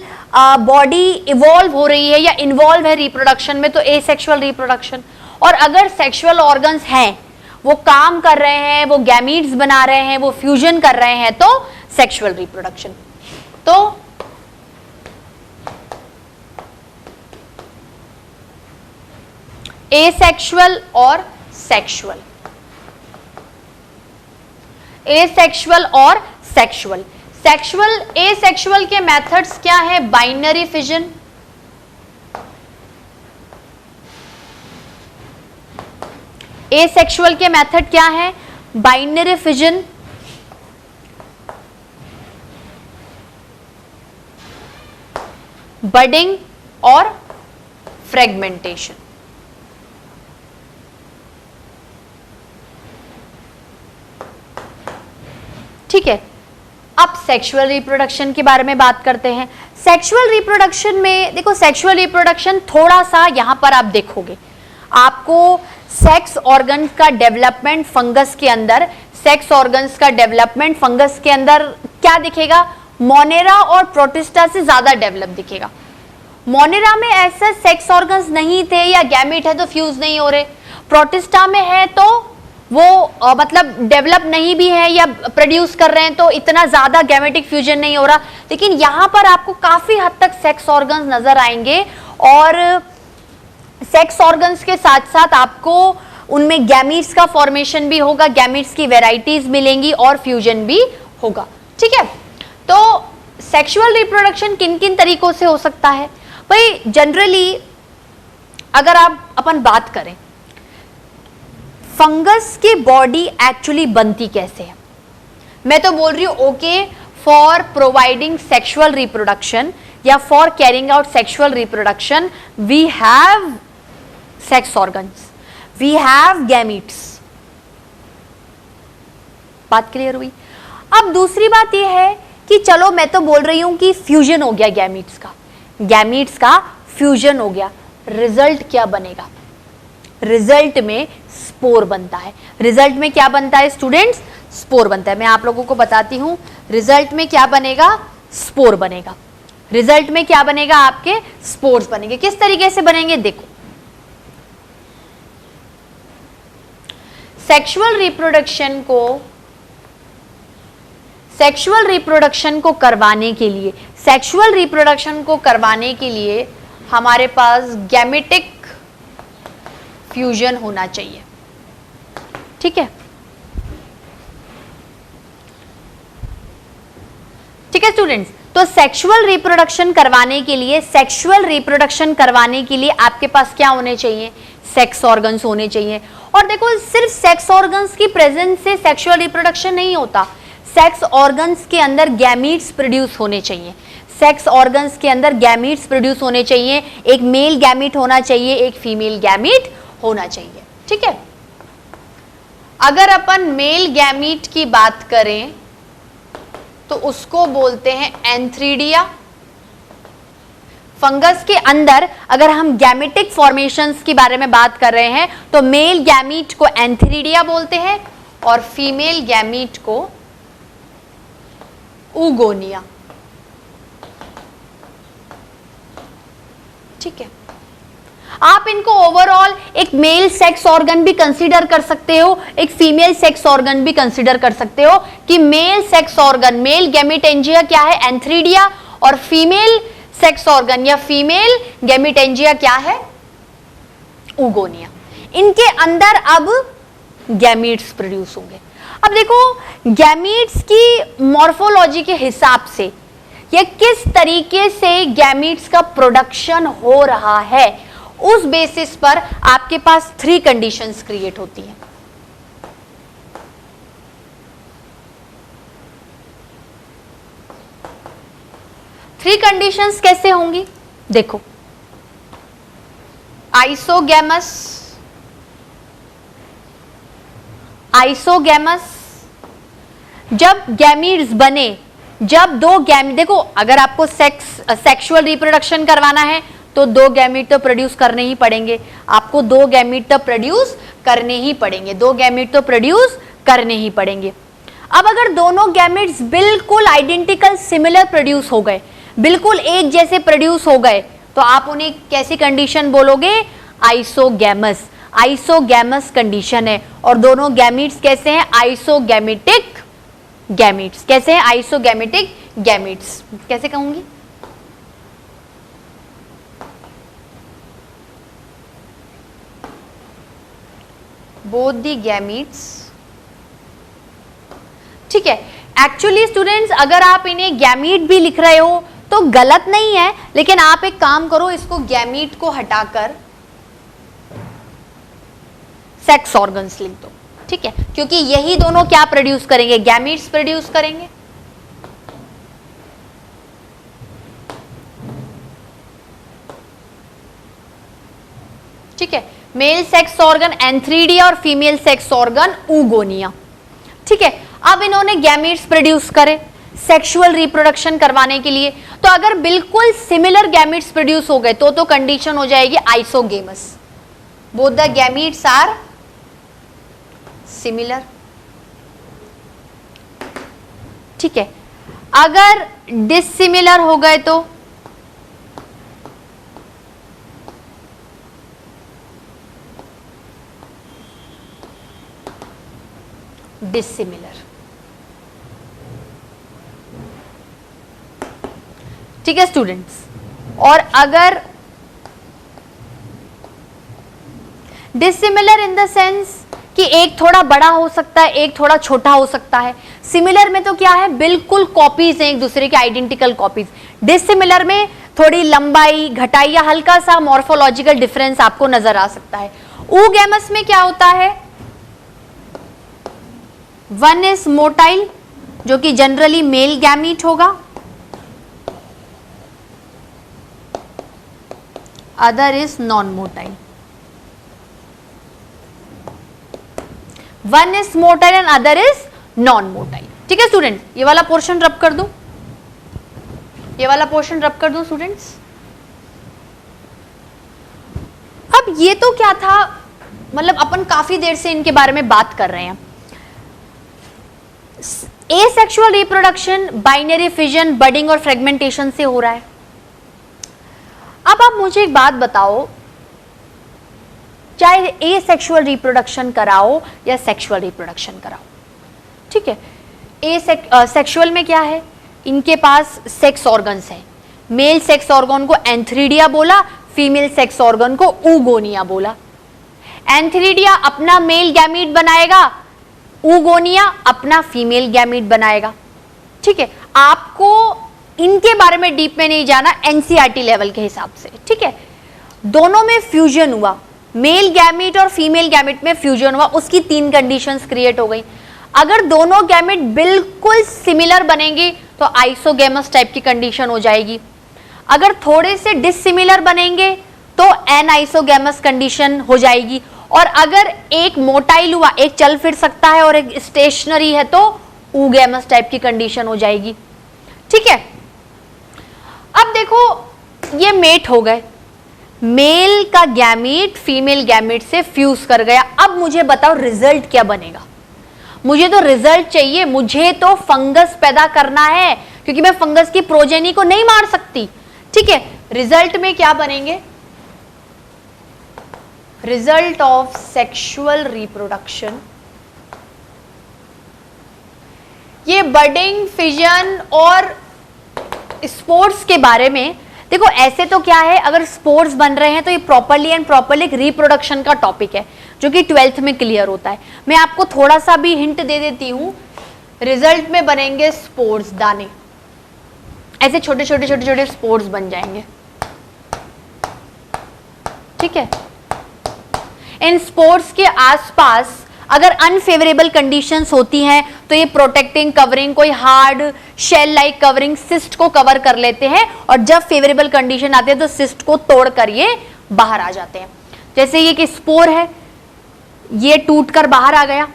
Speaker 1: बॉडी इवॉल्व हो रही है या इन्वॉल्व है रिप्रोडक्शन में, तो एसेक्सुअल रिप्रोडक्शन। और अगर सेक्सुअल ऑर्गन्स हैं, वो काम कर रहे हैं, वो गैमीट्स बना रहे हैं, वो फ्यूजन कर रहे हैं, तो सेक्सुअल रिप्रोडक्शन। तो एसेक्सुअल और सेक्सुअल, एसेक्सुअल और सेक्सुअल। सेक्सुअल, एसेक्सुअल के मेथड्स क्या है, बाइनरी फिजन, एसेक्सुअल के मेथड क्या है, बाइनरी फिजन, बडिंग और फ्रेगमेंटेशन। ठीक है, अब सेक्सुअल रिप्रोडक्शन के बारे में बात करते हैं। सेक्सुअल रिप्रोडक्शन में देखो, सेक्सुअल रिप्रोडक्शन थोड़ा सा यहां पर आप देखोगे, आपको सेक्स ऑर्गन का डेवलपमेंट फंगस के अंदर, सेक्स ऑर्गन्स का डेवलपमेंट फंगस के अंदर क्या दिखेगा, मोनेरा और प्रोटिस्टा से ज्यादा डेवलप दिखेगा। मोनेरा में ऐसा सेक्स ऑर्गन्स नहीं थे या गैमेट है तो फ्यूज नहीं हो रहे, प्रोटिस्टा में है तो वो मतलब डेवलप नहीं भी है या प्रोड्यूस कर रहे हैं तो इतना ज्यादा गैमेटिक फ्यूजन नहीं हो रहा, लेकिन यहां पर आपको काफी हद तक सेक्स ऑर्गन्स नजर आएंगे और सेक्स ऑर्गन्स के साथ साथ आपको उनमें गैमीट्स का फॉर्मेशन भी होगा, गैमीट्स की वेराइटीज मिलेंगी और फ्यूजन भी होगा। ठीक है, तो सेक्सुअल रिप्रोडक्शन किन किन तरीकों से हो सकता है भाई? जनरली अगर आप अपन बात करें फंगस की बॉडी एक्चुअली बनती कैसे है, मैं तो बोल रही हूं okay for providing sexual reproduction या for carrying out sexual reproduction we have sex organs, we have gametes. बात क्लियर हुई? अब दूसरी बात यह है कि चलो मैं तो बोल रही हूं कि फ्यूजन हो गया गैमीट्स का फ्यूजन हो गया, रिजल्ट क्या बनेगा? रिजल्ट में स्पोर बनता है। रिजल्ट में क्या बनता है स्टूडेंट्स? स्पोर बनता है। मैं आप लोगों को बताती हूं रिजल्ट में क्या बनेगा, स्पोर बनेगा। रिजल्ट में क्या बनेगा? आपके स्पोर्स बनेंगे। किस तरीके से बनेंगे देखो, सेक्सुअल रिप्रोडक्शन को करवाने के लिए हमारे पास गैमेटिक फ्यूजन होना चाहिए। ठीक है, ठीक है स्टूडेंट्स, तो सेक्सुअल रिप्रोडक्शन करवाने के लिए आपके पास क्या होने चाहिए? सेक्स ऑर्गन्स होने चाहिए। और देखो सिर्फ सेक्स ऑर्गन्स की प्रेजेंस से सेक्सुअल रिप्रोडक्शन नहीं होता, सेक्स ऑर्गन्स के अंदर गैमीट्स प्रोड्यूस होने चाहिए। सेक्स ऑर्गन्स के अंदर गैमीट्स प्रोड्यूस होने चाहिए, एक मेल गैमीट होना चाहिए, एक फीमेल गैमीट होना चाहिए। ठीक है, अगर अपन मेल गैमीट की बात करें तो उसको बोलते हैं एंथ्रीडिया। फंगस के अंदर अगर हम गैमेटिक फॉर्मेशंस के बारे में बात कर रहे हैं तो मेल गैमीट को एंथ्रीडिया बोलते हैं और फीमेल गैमीट को ऊगोनिया। ठीक है, आप इनको ओवरऑल एक मेल सेक्स ऑर्गन भी कंसीडर कर सकते हो, एक फीमेल सेक्स ऑर्गन भी कंसीडर कर सकते हो कि male sex organ, male gametangia क्या है? एंथ्रीडिया, और फीमेल सेक्स ऑर्गन या फीमेल गैमेटेंजिया क्या है? ऊगोनिया। इनके अंदर अब गैमीट्स प्रोड्यूस होंगे। अब देखो गैमीट्स की मॉर्फोलॉजी के हिसाब से या किस तरीके से गैमीट्स का प्रोडक्शन हो रहा है, उस बेसिस पर आपके पास 3 कंडीशंस क्रिएट होती हैं। थ्री कंडीशंस कैसे होंगी देखो, आइसोगैमस जब गैमीट्स बने, जब दो गैमीट, देखो अगर आपको सेक्सुअल रिप्रोडक्शन करवाना है तो 2 गैमीट तो प्रोड्यूस करने ही पड़ेंगे, आपको 2 गैमीट तो प्रोड्यूस करने ही पड़ेंगे, 2 गैमीट तो प्रोड्यूस करने ही पड़ेंगे। अब अगर दोनों गैमीट्स बिल्कुल आइडेंटिकल सिमिलर प्रोड्यूस हो गए, बिल्कुल एक जैसे प्रोड्यूस हो गए, तो आप उन्हें कैसी कंडीशन बोलोगे? आइसोगैमस। आइसोगैमस कंडीशन है। और दोनों गैमीट्स कैसे हैं? आइसोगैमेटिक गैमीट्स। कैसे हैं? आइसोगैमेटिक गैमीट्स। कैसे कहूंगी? Both the gametes. ठीक है, एक्चुअली स्टूडेंट्स अगर आप इन्हें गैमीट भी लिख रहे हो तो गलत नहीं है, लेकिन आप एक काम करो, इसको गैमीट को हटाकर सेक्स ऑर्गन्स लिख दो। ठीक है, क्योंकि यही दोनों क्या प्रोड्यूस करेंगे? गैमीट्स प्रोड्यूस करेंगे। ठीक है, मेल सेक्स ऑर्गन एंथ्रीडिया और फीमेल सेक्स ऑर्गन ऊगोनिया। ठीक है, अब इन्होंने गैमीट्स प्रोड्यूस करे सेक्सुअल रिप्रोडक्शन करवाने के लिए, तो अगर बिल्कुल सिमिलर गैमीट्स प्रोड्यूस हो गए तो कंडीशन हो जाएगी isogamous. Both the gametes are similar. ठीक है, अगर डिसिमिलर हो गए तो डिसिमिलर। ठीक है स्टूडेंट्स, और अगर डिसिमिलर इन द सेंस कि एक थोड़ा बड़ा हो सकता है, एक थोड़ा छोटा हो सकता है। सिमिलर में तो क्या है, बिल्कुल कॉपीज हैं एक दूसरे के, आइडेंटिकल कॉपीज। डिसिमिलर में थोड़ी लंबाई, घटाई या हल्का सा मॉर्फोलॉजिकल डिफरेंस आपको नजर आ सकता है। oogamous में क्या होता है, वन इज मोटाइल जो कि जनरली मेल गैमीट होगा, other is non motile. One is motile and other is non motile. ठीक है स्टूडेंट, ये वाला पोर्शन रब कर दूं, ये वाला पोर्शन रब कर दूं स्टूडेंट्स। अब ये तो क्या था, मतलब अपन काफी देर से इनके बारे में बात कर रहे हैं। Asexual reproduction binary fission, budding और फ्रेगमेंटेशन से हो रहा है। अब आप मुझे एक बात बताओ, चाहे एसेक्सुअल रिप्रोडक्शन कराओ या सेक्सुअल रिप्रोडक्शन कराओ, ठीक है, सेक्सुअल में क्या है, इनके पास सेक्स ऑर्गन्स हैं। मेल सेक्स ऑर्गन को एंथ्रीडिया बोला, फीमेल सेक्स ऑर्गन को ऊगोनिया बोला। एंथ्रीडिया अपना मेल गैमीट बनाएगा, ऊगोनिया अपना फीमेल गैमीट बनाएगा। ठीक है, आपको इनके बारे में डीप में नहीं जाना, एनसीईआरटी लेवल के हिसाब से। ठीक है, दोनों में फ्यूजन हुआ, मेल गैमीट और फीमेल गैमीट में फ्यूजन हुआ, उसकी 3 कंडीशंस क्रिएट हो गई। अगर दोनों गैमेट बिल्कुल सिमिलर बनेंगे तो आइसोगेमस टाइप की कंडीशन हो जाएगी। अगर थोड़े से डिसिमिलर बनेंगे तो एनआइसोगेमस कंडीशन हो जाएगी। और अगर एक मोटाइल हुआ, एक चल फिर सकता है और एक स्टेशनरी है, तो ऊगेमस टाइप की कंडीशन हो जाएगी। ठीक है, अब देखो ये मेट हो गए, मेल का गैमीट फीमेल गैमीट से फ्यूज कर गया। अब मुझे बताओ रिजल्ट क्या बनेगा। मुझे तो रिजल्ट चाहिए, मुझे तो फंगस पैदा करना है, क्योंकि मैं फंगस की प्रोजेनी को नहीं मार सकती। ठीक है, रिजल्ट में क्या बनेंगे, रिजल्ट ऑफ सेक्सुअल रिप्रोडक्शन, ये बडिंग, फिजन और स्पोर्स के बारे में देखो। ऐसे तो क्या है, अगर स्पोर्स बन रहे हैं तो ये प्रॉपरली एंड प्रॉपरली रिप्रोडक्शन का टॉपिक है, जो कि 12th में क्लियर होता है। मैं आपको थोड़ा सा भी हिंट दे देती हूं, रिजल्ट में बनेंगे स्पोर्स, दाने, ऐसे छोटे छोटे छोटे छोटे स्पोर्स बन जाएंगे। ठीक है, इन स्पोर्स के आसपास अगर अनफेवरेबल कंडीशंस होती हैं तो ये प्रोटेक्टिंग कवरिंग, कोई hard shell like covering cyst को कवर कर लेते हैं, और जब फेवरेबल कंडीशन आते हैं तो सिस्ट को तोड़कर ये बाहर आ जाते हैं। जैसे ये कि स्पोर है, ये टूटकर बाहर आ गया,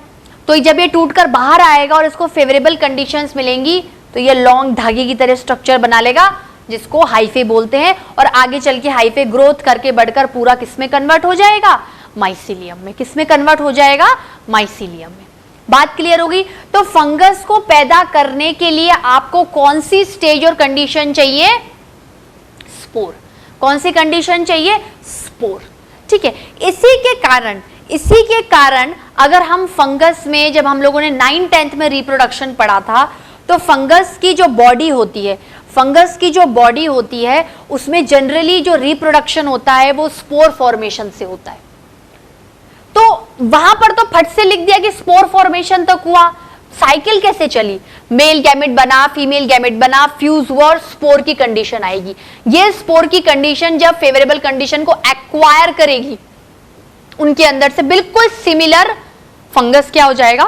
Speaker 1: तो जब ये टूटकर बाहर आएगा और इसको फेवरेबल कंडीशंस मिलेंगी तो ये लॉन्ग धागे की तरह स्ट्रक्चर बना लेगा, जिसको हाइफे बोलते हैं, और आगे चल के हाइफे ग्रोथ करके बढ़कर पूरा किसमें कन्वर्ट हो जाएगा, माइसीलियम में। किसमें कन्वर्ट हो जाएगा, माइसीलियम में। बात क्लियर होगी। तो फंगस को पैदा करने के लिए आपको कौन सी स्टेज और कंडीशन चाहिए, स्पोर। कौन सी कंडीशन चाहिए, स्पोर। ठीक है, इसी के कारण अगर हम फंगस में, जब हम लोगों ने 9th-10th में रिप्रोडक्शन पढ़ा था, तो फंगस की जो बॉडी होती है उसमें जनरली जो रिप्रोडक्शन होता है वो स्पोर फॉर्मेशन से होता है। तो वहां पर तो फट से लिख दिया कि स्पोर फॉर्मेशन तक हुआ, साइकिल कैसे चली, मेल गैमेट बना, फीमेल गैमेट बना, फ्यूज हुआ और स्पोर की कंडीशन आएगी। ये स्पोर की कंडीशन जब फेवरेबल कंडीशन को एक्वायर करेगी, उनके अंदर से बिल्कुल सिमिलर फंगस क्या हो जाएगा,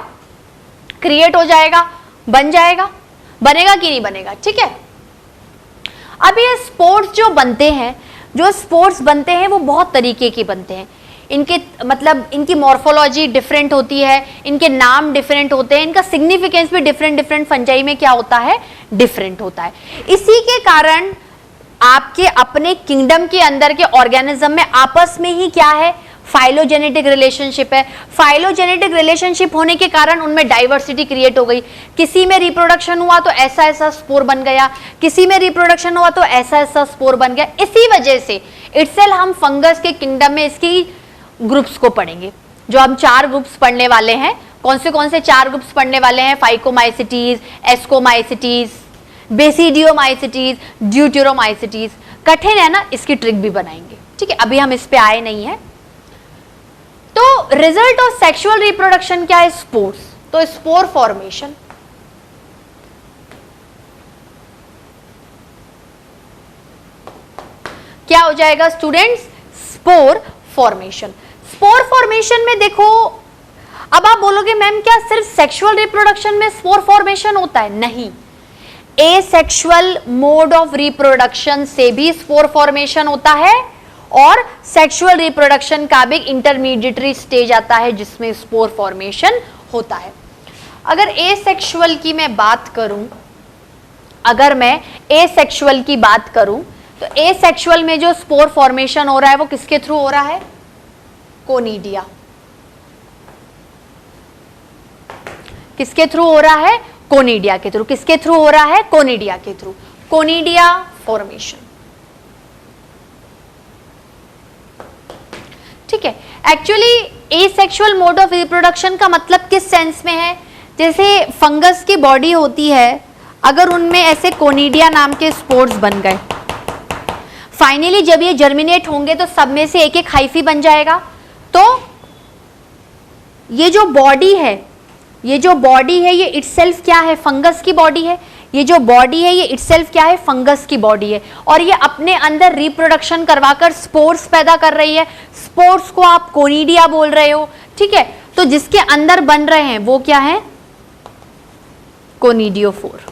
Speaker 1: क्रिएट हो जाएगा, बन जाएगा। बनेगा कि नहीं बनेगा। ठीक है, अब ये स्पोर्स जो बनते हैं वो बहुत तरीके के बनते हैं। इनके मतलब इनकी मॉर्फोलॉजी डिफरेंट होती है, इनके नाम डिफरेंट होते हैं, इनका सिग्निफिकेंस भी डिफरेंट फंजाई में क्या होता है, डिफरेंट होता है। इसी के कारण आपके अपने किंगडम के अंदर के ऑर्गेनिज्म में आपस में ही क्या है, फाइलोजेनेटिक रिलेशनशिप है। फाइलोजेनेटिक रिलेशनशिप होने के कारण उनमें डाइवर्सिटी क्रिएट हो गई। किसी में रिप्रोडक्शन हुआ तो ऐसा ऐसा स्पोर बन गया, किसी में रिप्रोडक्शन हुआ तो ऐसा ऐसा स्पोर बन गया। इसी वजह से इटसेल्फ हम फंगस के किंगडम में इसकी ग्रुप्स को पढ़ेंगे। जो हम 4 ग्रुप्स पढ़ने वाले हैं कौन से 4 ग्रुप्स पढ़ने वाले हैं? Phycomycetes, ascomycetes, basidiomycetes, deuteromycetes. कठिन है ना, इसकी ट्रिक भी बनाएंगे, ठीक है, अभी हम इस पे आए नहीं है। तो रिजल्ट ऑफ सेक्सुअल रिप्रोडक्शन क्या है? स्पोर्स। तो स्पोर फॉर्मेशन, क्या हो जाएगा students? Spore formation. Spore formation में देखो, अब आप बोलोगे मैम क्या सिर्फ सेक्सुअल रिप्रोडक्शन में स्पोर फॉर्मेशन होता है? नहीं, एसेक्सुअल मोड ऑफ रिप्रोडक्शन से भी स्पोर फॉर्मेशन होता है और सेक्सुअल रिप्रोडक्शन का भी इंटरमीडिएटरी स्टेज आता है जिसमें स्पोर फॉर्मेशन होता है। अगर एसेक्सुअल की मैं बात करूं, अगर मैं एसेक्सुअल की बात करूं तो एसेक्सुअल में जो स्पोर फॉर्मेशन हो रहा है वो किसके थ्रू हो रहा है? कोनिडिया। किसके थ्रू हो रहा है? कोनिडिया के थ्रू। किसके थ्रू हो रहा है? कोनिडिया के थ्रू। कोनिडिया फॉर्मेशन, ठीक है। Actually asexual mode of reproduction का मतलब किस सेंस में है? जैसे फंगस की बॉडी होती है, अगर उनमें ऐसे कोनिडिया नाम के स्पोर्स बन गए, फाइनली जब ये जर्मिनेट होंगे तो सब में से एक एक हाइफी बन जाएगा। तो ये जो बॉडी है, ये जो बॉडी है ये इटसेल्फ क्या है? फंगस की बॉडी है। ये जो बॉडी है ये इटसेल्फ क्या है? फंगस की बॉडी है। और ये अपने अंदर रिप्रोडक्शन करवाकर स्पोर्स पैदा कर रही है। स्पोर्स को आप कोनिडिया बोल रहे हो, ठीक है। तो जिसके अंदर बन रहे हैं वो क्या है? कोनिडियोफोर।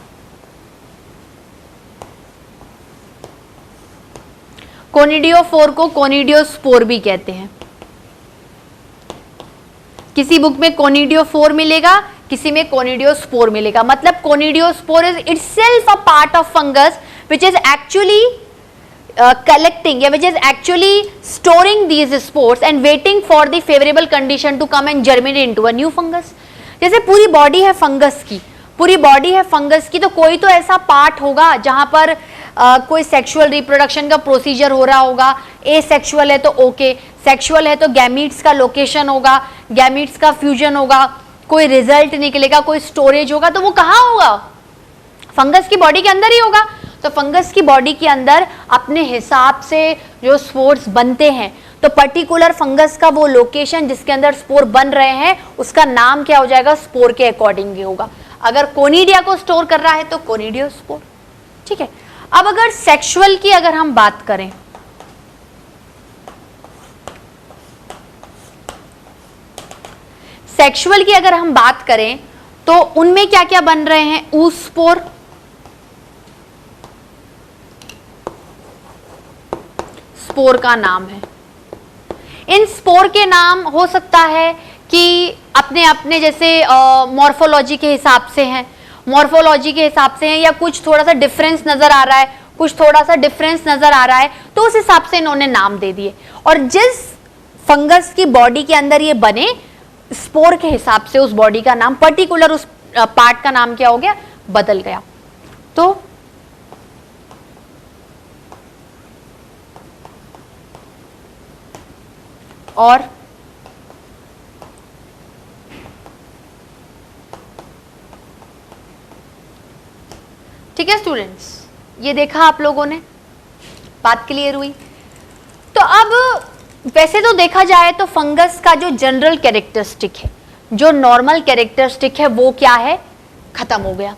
Speaker 1: कोनिडियोफोर को कोनिडियोस्पोर भी कहते हैं। किसी बुक में कोनिडियोफोर मिलेगा, किसी में कोनिडियोस्पोर मिलेगा। मतलब conidiospore is itself a part of fungus which is actually collecting, which is actually storing these spores and waiting for the favorable condition to come and germinate into a new fungus। जैसे पूरी body है fungus की, पूरी body है fungus की, तो कोई तो ऐसा पार्ट होगा जहां पर कोई सेक्सुअल रिप्रोडक्शन का प्रोसीजर हो रहा होगा। एसेक्सुअल है तो ओके, सेक्सुअल है तो गैमीट्स का लोकेशन होगा, गैमीट्स का फ्यूजन होगा, कोई रिजल्ट निकलेगा, कोई स्टोरेज होगा, तो वो कहाँ होगा? फंगस की बॉडी के अंदर ही होगा। तो फंगस की बॉडी के अंदर अपने हिसाब से जो स्पोर्स बनते हैं, तो पर्टिकुलर फंगस का वो लोकेशन जिसके अंदर स्पोर बन रहे हैं उसका नाम क्या हो जाएगा? स्पोर के अकॉर्डिंग होगा। अगर कोनिडिया को स्टोर कर रहा है तो कोनिडियोस्पोर, ठीक है। अब अगर सेक्सुअल की अगर हम बात करें, सेक्सुअल की अगर हम बात करें तो उनमें क्या क्या बन रहे हैं? ऊस्पोर, स्पोर का नाम है। इन स्पोर के नाम हो सकता है कि अपने अपने जैसे मॉर्फोलॉजी के हिसाब से हैं, मॉर्फोलॉजी के हिसाब से हैं, या कुछ थोड़ा सा डिफरेंस नजर आ रहा है, कुछ थोड़ा सा डिफरेंस नजर आ रहा है, तो उस हिसाब से इन्होंने नाम दे दिए। और जिस फंगस की बॉडी के अंदर ये बने, स्पोर के हिसाब से उस बॉडी का नाम, पर्टिकुलर उस पार्ट का नाम क्या हो गया? बदल गया। तो और ठीक है स्टूडेंट्स, ये देखा आप लोगों ने, बात क्लियर हुई। तो अब वैसे तो देखा जाए तो फंगस का जो जनरल कैरेक्टरिस्टिक है, जो नॉर्मल कैरेक्टरिस्टिक है, वो क्या है? खत्म हो गया।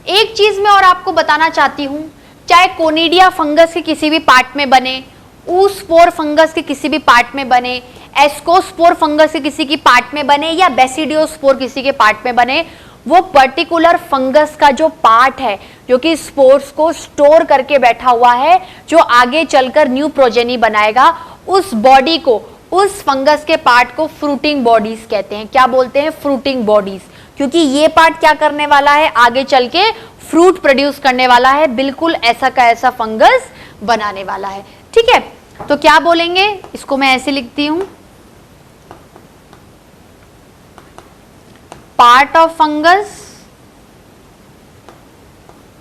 Speaker 1: एक चीज मैं और आपको बताना चाहती हूं, चाहे कोनिडिया फंगस के किसी भी पार्ट में बने, ऊस्पोर फंगस के किसी भी पार्ट में बने, एस्कोस्पोर फंगस के किसी की पार्ट में बने, या बेसिडियोस्पोर किसी के पार्ट में बने, वो पर्टिकुलर फंगस का जो पार्ट है जो कि स्पोर्स को स्टोर करके बैठा हुआ है, जो आगे चलकर न्यू प्रोजेनी बनाएगा, उस बॉडी को, उस फंगस के पार्ट को फ्रूटिंग बॉडीज कहते हैं। क्या बोलते हैं? Fruiting bodies. क्योंकि ये पार्ट क्या करने वाला है? आगे चल के फ्रूट प्रोड्यूस करने वाला है, बिल्कुल ऐसा का ऐसा फंगस बनाने वाला है, ठीक है। तो क्या बोलेंगे? इसको मैं ऐसे लिखती हूं, part of fungus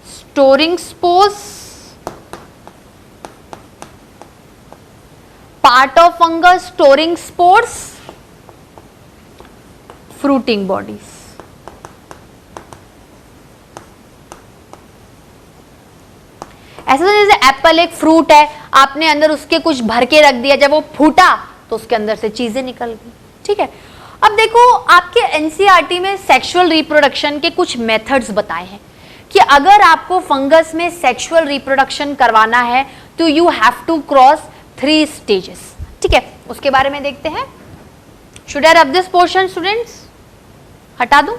Speaker 1: storing spores, part of fungus storing spores, fruiting bodies. ऐसा जैसे एप्पल एक फ्रूट है, आपने अंदर उसके कुछ भर के रख दिया, जब वो फूटा तो उसके अंदर से चीजें निकल गई। ठीक है, अब देखो आपके एनसीईआरटी में सेक्सुअल रिप्रोडक्शन के कुछ मेथड्स बताए हैं कि अगर आपको फंगस में सेक्सुअल रिप्रोडक्शन करवाना है तो you have to cross 3 stages. ठीक है, उसके बारे में देखते हैं। Should I rub this portion students? हटा दूं?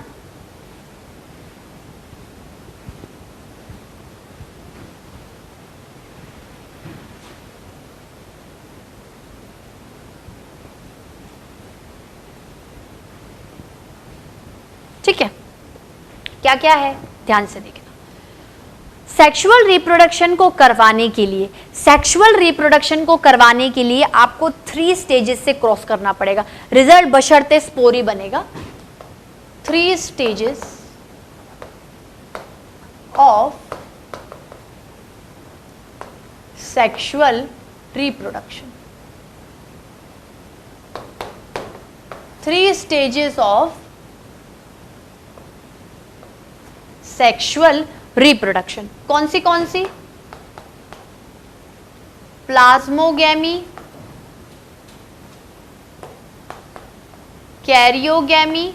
Speaker 1: ठीक है, क्या क्या है ध्यान से देखना। सेक्सुअल रिप्रोडक्शन को करवाने के लिए, सेक्सुअल रिप्रोडक्शन को करवाने के लिए आपको 3 स्टेजेस से क्रॉस करना पड़ेगा। रिजल्ट बशर्ते स्पोरी बनेगा। 3 stages of sexual reproduction. 3 stages of sexual reproduction. कौन सी? प्लाज्मोगैमी, कैरियोगैमी,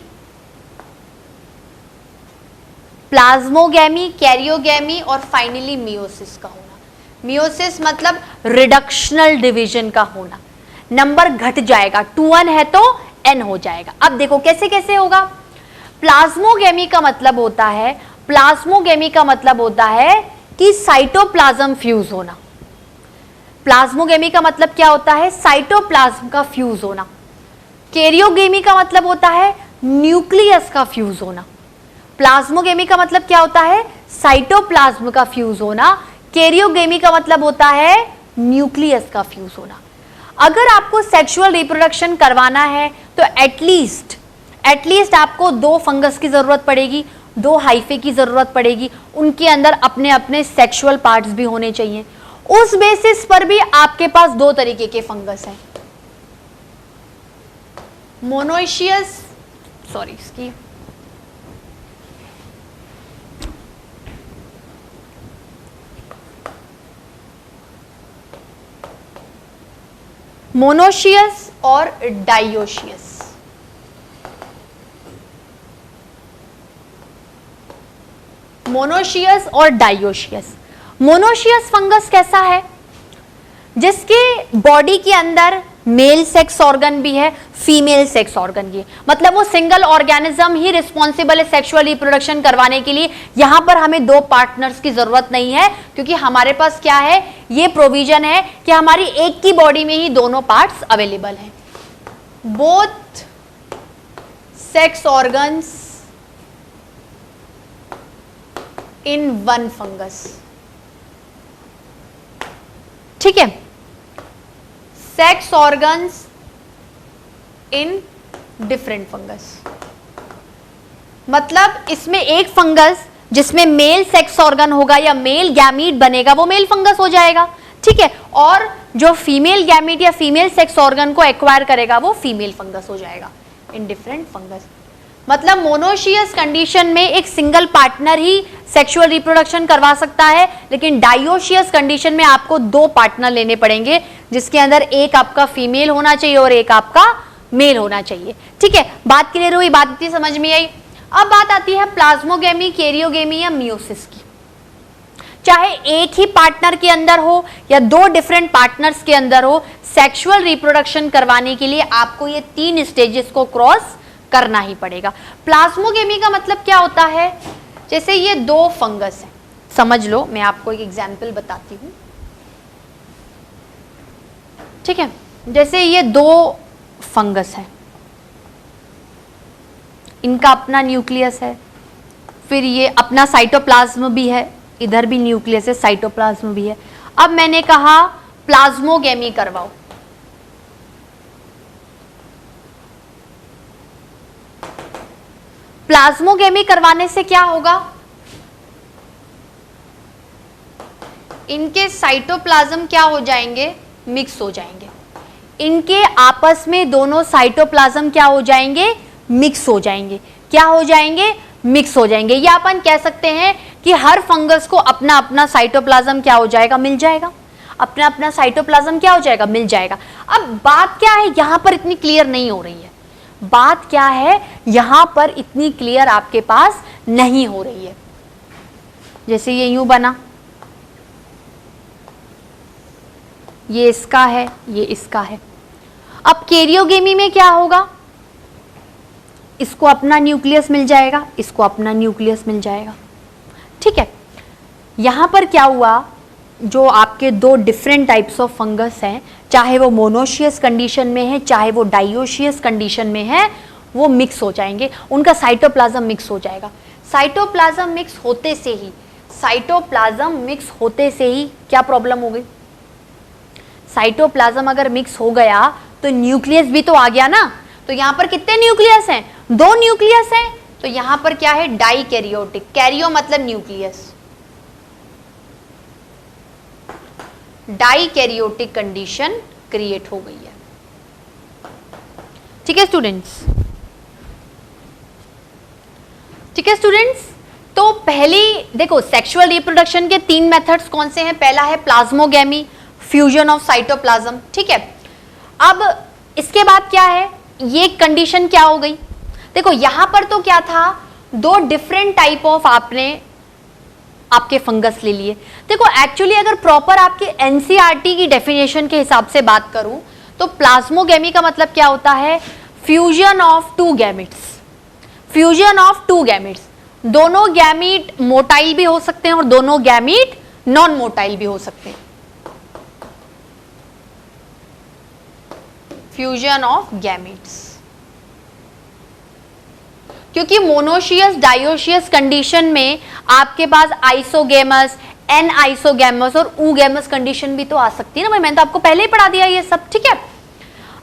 Speaker 1: प्लाज्मोगैमी, कैरियोगैमी और फाइनली मियोसिस का होना। मियोसिस मतलब रिडक्शनल डिवीजन का होना। नंबर घट जाएगा, 2n है तो n हो जाएगा। अब देखो कैसे कैसे होगा। प्लाज्मोगैमी का मतलब होता है, प्लाज्मोगैमी का मतलब होता है कि साइटोप्लाज्म फ्यूज होना। प्लाज्मोगैमी का मतलब क्या होता है? साइटोप्लाज्म का फ्यूज होना। कैरियोगैमी का मतलब होता है न्यूक्लियस का फ्यूज होना। प्लाज्मोगैमी का मतलब क्या होता है? साइटोप्लाज्म का फ्यूज होना। कैरियोगैमी का मतलब होता है न्यूक्लियस का फ्यूज होना। अगर आपको सेक्सुअल रिप्रोडक्शन करवाना है तो एटलीस्ट आपको 2 फंगस की जरूरत पड़ेगी, 2 हाइफे की जरूरत पड़ेगी। उनके अंदर अपने अपने सेक्सुअल पार्ट्स भी होने चाहिए। उस बेसिस पर भी आपके पास 2 तरीके के फंगस हैं, मोनोइशियस, सॉरी इसकी मोनोशियस और डायोशियस। मोनोशियस और डायोशियस। मोनोशियस फंगस कैसा है? जिसके बॉडी के अंदर मेल सेक्स ऑर्गन भी है, फीमेल सेक्स ऑर्गन भी है। मतलब वो सिंगल ऑर्गेनिज्म ही रिस्पॉन्सिबल है सेक्सुअल रिप्रोडक्शन करवाने के लिए। यहां पर हमें 2 पार्टनर्स की जरूरत नहीं है, क्योंकि हमारे पास क्या है, ये प्रोविजन है कि हमारी एक की बॉडी में ही दोनों पार्ट्स अवेलेबल हैं। Both sex organs in one fungus. ठीक है, sex organs in different fungus. मतलब इसमें एक फंगस जिसमें मेल सेक्स ऑर्गन होगा या मेल गैमीट बनेगा वो मेल फंगस हो जाएगा। ठीक है, और जो फीमेल गैमीट या फीमेल सेक्स ऑर्गन को एक्वायर करेगा वो फीमेल फंगस हो जाएगा इन डिफरेंट फंगस। मतलब मोनोशियस कंडीशन में एक सिंगल पार्टनर ही सेक्सुअल रिप्रोडक्शन करवा सकता है, लेकिन डायोशियस कंडीशन में आपको 2 पार्टनर लेने पड़ेंगे, जिसके अंदर एक आपका फीमेल होना चाहिए और एक आपका मेल होना चाहिए। ठीक है, बात क्लियर हुई? बात इतनी समझ में आई? अब बात आती है प्लाज्मोगैमी, कैरियोगैमी या मियोसिस की। चाहे एक ही पार्टनर के अंदर हो या 2 डिफरेंट पार्टनर्स के अंदर हो, सेक्सुअल रिप्रोडक्शन करवाने के लिए आपको ये 3 स्टेजेस को क्रॉस करना ही पड़ेगा। प्लाज्मोगैमी का मतलब क्या होता है? जैसे ये 2 फंगस हैं, समझ लो, मैं आपको एक एग्जांपल बताती हूं। ठीक है, जैसे ये 2 फंगस हैं, इनका अपना न्यूक्लियस है, फिर ये अपना साइटोप्लाज्म भी है, इधर भी न्यूक्लियस है, साइटोप्लाज्म भी है। अब मैंने कहा प्लाज्मोगैमी करवाओ, प्लाज्मोगैमी करवाने से क्या होगा? इनके साइटोप्लाज्म क्या हो जाएंगे? मिक्स हो जाएंगे। इनके आपस में दोनों साइटोप्लाज्म क्या हो जाएंगे? मिक्स हो जाएंगे। क्या हो जाएंगे? मिक्स हो जाएंगे। या अपन कह सकते हैं कि हर फंगस को अपना अपना साइटोप्लाज्म क्या हो जाएगा? मिल जाएगा। अपना अपना साइटोप्लाज्म क्या हो जाएगा? मिल जाएगा। अब बात क्या है, यहां पर इतनी क्लियर नहीं हो रही है। बात क्या है, यहां पर इतनी क्लियर आपके पास नहीं हो रही है। जैसे ये यूं बना, ये इसका है, ये इसका है। अब कैरियोगेमी में क्या होगा? इसको अपना न्यूक्लियस मिल जाएगा, इसको अपना न्यूक्लियस मिल जाएगा। ठीक है, यहां पर क्या हुआ, जो आपके दो डिफरेंट टाइप्स ऑफ फंगस हैं, चाहे वो मोनोशियस कंडीशन में है चाहे वो डायोशियस कंडीशन में है, वो मिक्स हो जाएंगे, उनका साइटोप्लाज्म मिक्स हो जाएगा। साइटोप्लाज्म मिक्स होते से ही, साइटोप्लाज्म मिक्स होते से ही क्या प्रॉब्लम हो गई? साइटोप्लाज्म अगर मिक्स हो गया तो न्यूक्लियस भी तो आ गया ना। तो यहां पर कितने न्यूक्लियस हैं? 2 न्यूक्लियस हैं। तो यहां पर क्या है? डाइकैरियोटिक। कैरियो मतलब न्यूक्लियस। डाइकैरियोटिक कंडीशन क्रिएट हो गई है। ठीक है स्टूडेंट्स? ठीक है स्टूडेंट्स, तो पहली देखो सेक्सुअल रिप्रोडक्शन के 3 मेथड्स कौन से हैं? पहला है प्लाज्मोगेमी, फ्यूजन ऑफ साइटोप्लाज्म। ठीक है, अब इसके बाद क्या है, ये कंडीशन क्या हो गई? देखो यहां पर तो क्या था, 2 डिफरेंट टाइप ऑफ आपके फंगस ले लिए। देखो एक्चुअली अगर प्रॉपर आपके एनसीईआरटी की डेफिनेशन के हिसाब से बात करूं तो प्लाज्मोगेमी का मतलब क्या होता है? Fusion of 2 gametes. Fusion of 2 gametes, दोनों गैमीट मोटाइल भी हो सकते हैं और दोनों गैमीट नॉन मोटाइल भी हो सकते हैं। फ्यूजन ऑफ गैमेट्स, क्योंकि मोनोशियस डायोशियस कंडीशन में आपके पास आइसोगेमस, एन आइसोगेमस और ऊगेमस कंडीशन भी तो आ सकती है ना भाई, मैंने तो आपको पहले ही पढ़ा दिया ये सब। ठीक है,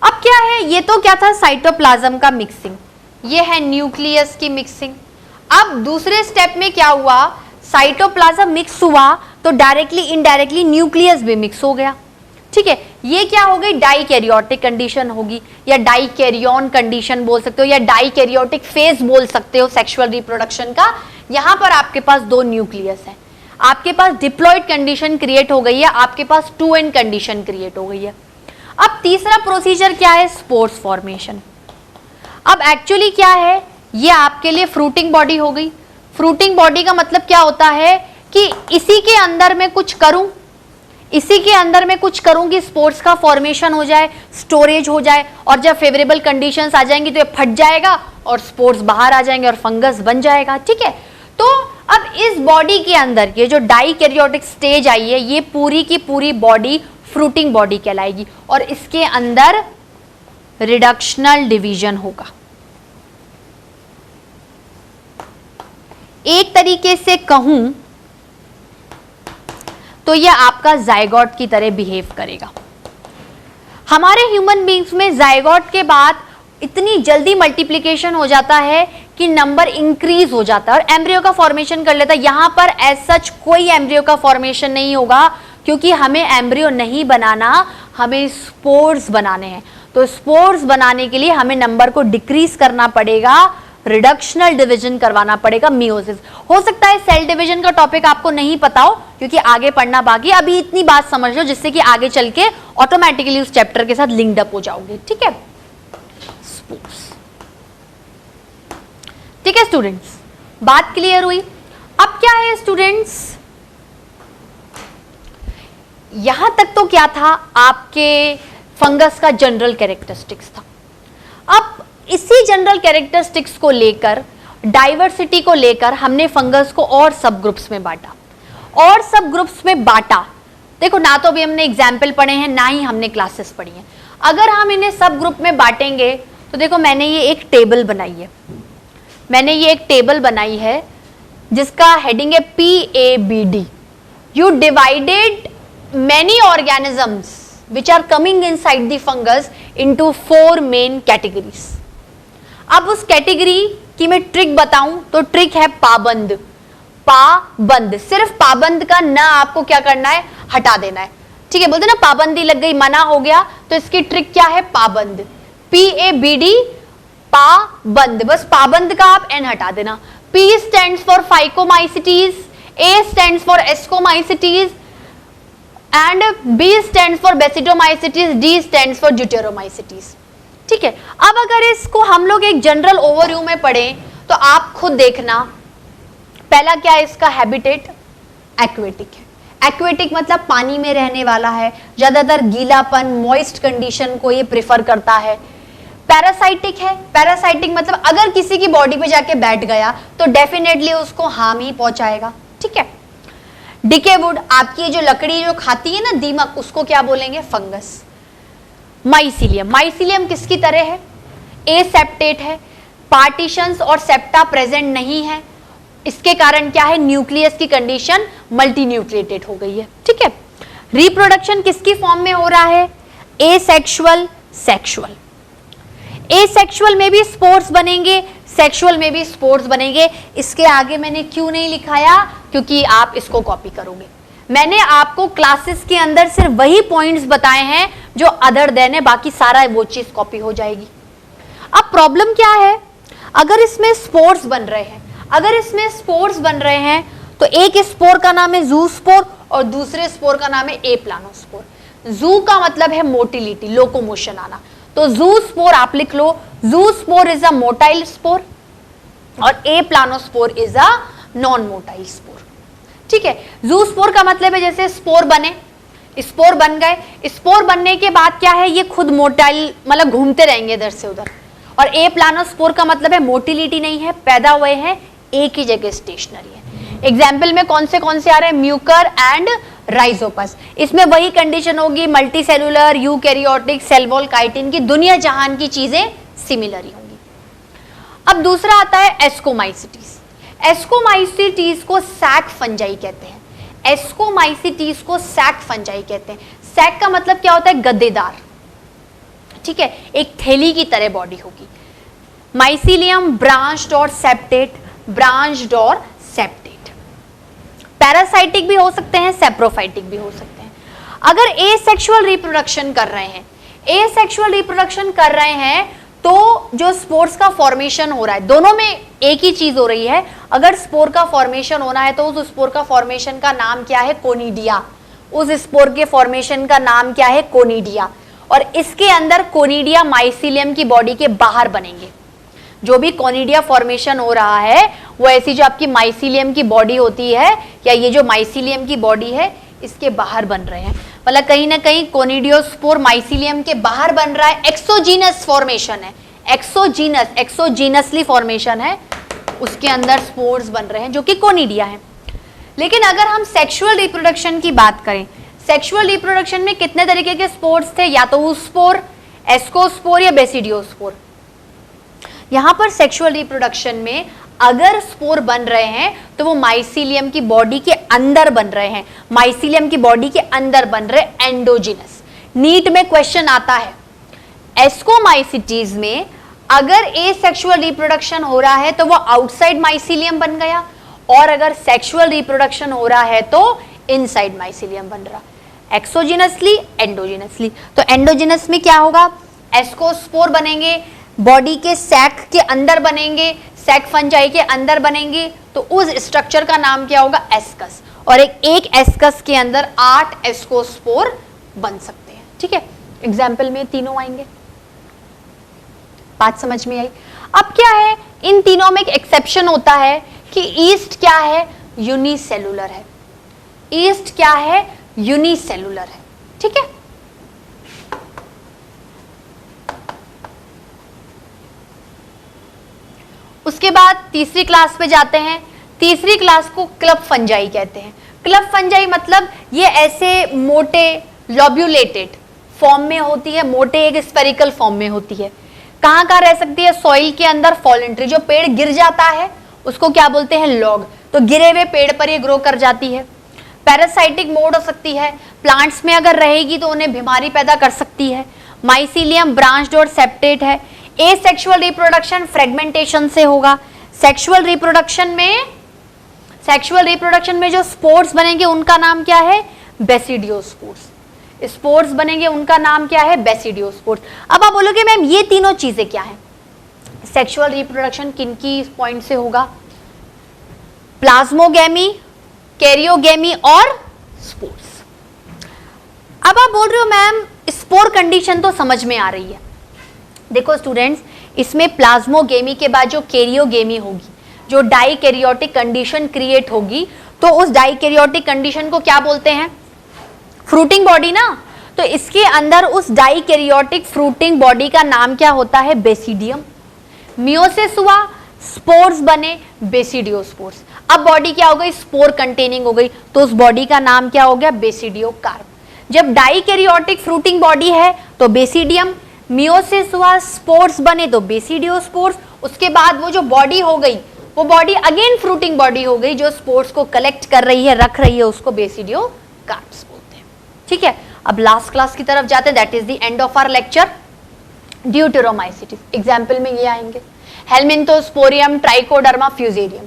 Speaker 1: अब क्या है, ये तो क्या था? साइटोप्लाज्म का मिक्सिंग, ये है न्यूक्लियस की मिक्सिंग। अब दूसरे स्टेप में क्या हुआ, साइटोप्लाज्म मिक्स हुआ तो डायरेक्टली इनडायरेक्टली न्यूक्लियस भी मिक्स हो गया। ठीक है, ये क्या हो गई? डाइकैरियोटिक कंडीशन होगी, या डाइकैरियन कंडीशन बोल सकते हो, या डाइकैरियोटिक फेज बोल सकते हो सेक्सुअल रिप्रोडक्शन का। यहां पर आपके पास 2 न्यूक्लियस है, आपके पास डिप्लॉयड कंडीशन क्रिएट हो गई है, आपके पास 2n कंडीशन क्रिएट हो गई है। अब तीसरा प्रोसीजर क्या है? Spores formation. अब एक्चुअली क्या है, ये आपके लिए फ्रूटिंग बॉडी हो गई। फ्रूटिंग बॉडी का मतलब क्या होता है कि इसी के अंदर मैं कुछ करूं, इसी के अंदर मैं कुछ करूं कि स्पोर्स का फॉर्मेशन हो जाए, स्टोरेज हो जाए, और जब फेवरेबल कंडीशंस आ जाएंगी तो ये फट जाएगा और स्पोर्स बाहर आ जाएंगे और फंगस बन जाएगा। ठीक है, तो अब इस बॉडी के अंदर ये जो डाइकैरियोटिक स्टेज आई है, ये पूरी की पूरी बॉडी फ्रूटिंग बॉडी कहलाएगी, और इसके अंदर रिडक्शनल डिवीजन होगा। एक तरीके से कहूं तो यह आपका जायगोट की तरह बिहेव करेगा। हमारे ह्यूमन बींग्स में जायगोट के बाद इतनी जल्दी मल्टीप्लिकेशन हो जाता है कि नंबर इंक्रीज हो जाता है और एम्ब्रियो का फॉर्मेशन कर लेता है। यहां पर एज सच कोई एम्ब्रियो का फॉर्मेशन नहीं होगा, क्योंकि हमें एम्ब्रियो नहीं बनाना, हमें स्पोर्स बनाने हैं। तो स्पोर्स बनाने के लिए हमें नंबर को डिक्रीज करना पड़ेगा, रिडक्शनल डिवीजन करवाना पड़ेगा, मियोसिस। हो सकता है सेल डिवीजन का टॉपिक आपको नहीं पता हो, क्योंकि आगे पढ़ना बाकी। अभी इतनी बात समझ लो जिससे कि आगे चल के ऑटोमेटिकली उस चैप्टर के साथ लिंक्ड अप हो जाओगे। ठीक है, स्पोर्स। ठीक है स्टूडेंट्स, बात क्लियर हुई? अब क्या है स्टूडेंट्स, यहां तक तो क्या था, आपके फंगस का जनरल कैरेक्टरिस्टिक्स था। अब इसी जनरल कैरेक्टरिस्टिक्स को लेकर, डाइवर्सिटी को लेकर, हमने फंगस को और सब ग्रुप्स में बांटा। और सब ग्रुप्स में बांटा, देखो ना तो अभी हमने एग्जाम्पल पढ़े हैं, ना ही हमने क्लासेस पढ़ी हैं। अगर हम इन्हें सब ग्रुप में बांटेंगे तो देखो मैंने ये एक टेबल बनाई है, मैंने ये एक टेबल बनाई है जिसका हेडिंग है PABD। You divided many organisms which are coming inside the fungus into 4 main categories। अब उस कैटेगरी की मैं ट्रिक बताऊं तो ट्रिक है पाबंद। पाबंद, सिर्फ पाबंद का ना आपको क्या करना है, हटा देना है। ठीक है, बोलते ना पाबंदी लग गई, मना हो गया, तो इसकी ट्रिक क्या है, पाबंद। PABD पाबंद, बस पाबंद का आप एन हटा देना। P stands for phycomycetes, A stands for ascomycetes and B stands for basidiomycetes, D stands for deuteromycetes। ठीक है, अब अगर इसको हम लोग एक जनरल ओवरव्यू में पढ़ें तो आप खुद देखना, पहला क्या है इसका हैबिटेट, एक्वेटिक है। एक्वेटिक मतलब पानी में रहने वाला है, ज्यादातर गीलापन, मॉइस्ट कंडीशन को ये प्रेफर करता है। पैरासाइटिक है, पैरासाइटिक मतलब अगर किसी की बॉडी पे जाके बैठ गया तो डेफिनेटली उसको हार्म ही पहुंचाएगा। ठीक है। डिकेवुड, आपकी जो लकड़ी जो खाती है ना दीमक, उसको क्या बोलेंगे, फंगस। माइसीलियम, माइसीलियम किसकी तरह है, एसेप्टेट है, पार्टीशंस और सेप्टा प्रेजेंट नहीं है, इसके कारण क्या है, न्यूक्लियस की कंडीशन मल्टी न्यूक्लिएटेड हो गई है। ठीक है। रिप्रोडक्शन किसकी फॉर्म में हो रहा है, एसेक्सुअल, सेक्सुअल। एसेक्सुअल में भी स्पोर्स बनेंगे, सेक्सुअल में भी स्पोर्स बनेंगे। इसके आगे मैंने क्यों नहीं लिखाया, क्योंकि आप इसको कॉपी करोगे। मैंने आपको क्लासेस के अंदर सिर्फ वही पॉइंट्स बताए हैं जो अदर देन है, बाकी सारा वो चीज कॉपी हो जाएगी। अब प्रॉब्लम क्या है, अगर इसमें स्पोर्स बन रहे हैं, अगर इसमें स्पोर्स बन रहे हैं तो एक स्पोर का नाम है जूस्पोर और दूसरे स्पोर का नाम है ए प्लानोस्पोर। जू का मतलब है मोटिलिटी, लोकोमोशन आना, तो जूस्पोर आप लिख लो, zoospore is a motile spore और a planospore is a non motile spore. ठीक है। जूस्पोर का मतलब है जैसे स्पोर बने, स्पोर बन गए, स्पोर बनने के बाद क्या है, ये खुद मोटाइल मतलब घूमते रहेंगे इधर से उधर। और ए प्लानोस्पोर का मतलब है मोटिलिटी नहीं है, पैदा हुए हैं एक ही जगह, स्टेशनरी है। एग्जाम्पल में कौन से आ रहे हैं, म्यूकर एंड राइजोपस। इसमें वही कंडीशन होगी, multi cellular, eukaryotic, cell wall, chitin की दुनिया जहान की चीजें सिमिलर ही होंगी। अब दूसरा आता है एस्कोमाइसिटीज। एस्कोमाइसिटीज को सैक फंजाई कहते हैं, एस्कोमाइसिटीज को सैक फंजाई कहते हैं। सैक का मतलब क्या होता है, गद्देदार। ठीक है, एक थैली की तरह बॉडी होगी। माइसीलियम ब्रांच्ड और सेप्टेट, ब्रांच्ड और सेप्टेट। पैरासाइटिक भी हो सकते हैं, सेप्रोफाइटिक भी हो सकते हैं। अगर एसेक्सुअल रिप्रोडक्शन कर रहे हैं, एसेक्सुअल रिप्रोडक्शन कर रहे हैं तो जो स्पोर्स का फॉर्मेशन हो रहा है, दोनों में एक ही चीज हो रही है। अगर स्पोर का फॉर्मेशन होना है तो उस स्पोर का फॉर्मेशन का नाम क्या है, कोनिडिया। उस स्पोर के फॉर्मेशन का नाम क्या है, कोनिडिया। और इसके अंदर कोनिडिया माइसीलियम की बॉडी के बाहर बनेंगे। जो भी कोनिडिया फॉर्मेशन हो रहा है वो ऐसी जो आपकी माइसीलियम की बॉडी होती है, या ये जो माइसीलियम की बॉडी है इसके बाहर बन रहे हैं, मतलब कहीं ना कहीं कोनिडियोस्पोर माइसीलियम के बाहर बन रहा है। एक्सोजीनस फॉर्मेशन है, एक्सोजीनस, एक्सोजीनसली फॉर्मेशन है, उसके अंदर स्पोर्स बन रहे हैं जो कि कोनिडिया है। लेकिन अगर हम सेक्सुअल रिप्रोडक्शन की बात करें, सेक्सुअल रिप्रोडक्शन में कितने तरीके के स्पोर्स थे, या तो ऊस्पोर, एस्कोस्पोर या बेसिडियोस्पोर। यहां पर सेक्सुअल रिप्रोडक्शन में अगर स्पोर बन रहे हैं तो वो माइसीलियम की बॉडी के अंदर बन रहे हैं, माइसीलियम की बॉडी के अंदर बन रहे, एंडोजिनस। नीट में क्वेश्चन आता है, एस्कोमाइसिटीज में अगर एसेक्सुअल रिप्रोडक्शन हो रहा है तो वो आउटसाइड माइसीलियम बन गया, और अगर सेक्सुअल रिप्रोडक्शन हो रहा है तो इनसाइड माइसीलियम बन रहा, एक्सोजिनसली, एंडोजिनसली। तो एंडोजिनस में क्या होगा, एस्कोस्पोर बनेंगे, बॉडी के सैक के अंदर बनेंगे, सैक फंजाई के अंदर बनेंगे, तो उस स्ट्रक्चर का नाम क्या होगा, एस्कस। और एक एस्कस के अंदर 8 एस्कोस्पोर बन सकते हैं। ठीक है, एग्जाम्पल में तीनों आएंगे। बात समझ में आई। अब क्या है, इन तीनों में एक एक्सेप्शन होता है कि ईस्ट क्या है, यूनिसेलुलर है। ईस्ट क्या है, यूनिसेलुलर है। ठीक है, उसके बाद तीसरी क्लास पे जाते हैं। तीसरी क्लास को क्लब फंजाई कहते हैं। क्लब फंजाई मतलब ये ऐसे मोटे लॉब्यूलेटेड फॉर्म में होती है, मोटे एक स्फेरिकल फॉर्म में होती है। कहाँ कहाँ रह सकती है, सॉइल के अंदर, फॉलेंट्री, जो पेड़ गिर जाता है उसको क्या बोलते हैं, लॉग, तो गिरे हुए पेड़ पर ये ग्रो कर जाती है। पैरासाइटिक मोड हो सकती है, प्लांट्स में अगर रहेगी तो उन्हें बीमारी पैदा कर सकती है। माइसीलियम ब्रांच्ड और सेप्टेट है। एसेक्सुअल रिप्रोडक्शन फ्रेगमेंटेशन से होगा। सेक्सुअल रिप्रोडक्शन में जो स्पोर्स बनेंगे उनका नाम क्या है, बेसिडियोस्पोर्स। स्पोर्स बनेंगे उनका नाम क्या है, बेसिडियोस्पोर्स। अब आप बोलोगे मैम ये तीनों चीजें क्या है, सेक्सुअल रिप्रोडक्शन किनकी पॉइंट से होगा? प्लाज्मोगेमी, कैरियोगेमी और स्पोर्स। अब आप बोल रहे हो मैम स्पोर कंडीशन तो समझ में आ रही है। देखो स्टूडेंट्स, इसमें प्लाज्मोगेमी के बाद जो कैरियोगेमी होगी, जो डाइकैरियोटिक कंडीशन क्रिएट होगी, तो उस डाइकैरियोटिक कंडीशन को क्या बोलते हैं? फ्रूटिंग बॉडी ना। तो इसके अंदर उस डाइकैरियोटिक फ्रूटिंग बॉडी का नाम क्या होता है? बेसिडियम। मियोसिस हुआ, स्पोर्स बने, बेसिडियोस्पोर्स। अब बॉडी क्या हो गई? स्पोर कंटेनिंग हो गई, तो उस बॉडी का नाम क्या हो गया? बेसिडियोकार्प। जब डाइकैरियोटिक फ्रूटिंग बॉडी है तो बेसिडियम, मियोसिस हुआ, स्पोर्स बने तो बेसिडियोस्पोर्स। उसके बाद वो जो बॉडी हो गई, वो बॉडी अगेन फ्रूटिंग बॉडी हो गई, जो स्पोर्स को कलेक्ट कर रही है, रख रही है, उसको बेसिडियोकार्प्स बोलते हैं। ठीक है, अब लास्ट क्लास की तरफ जाते हैं, that is the end of our lecture. Deuteromycetes example में ये आएंगे, हेलमिंथोस्पोरियम, ट्राइकोडर्मा, फ्यूजेरियम।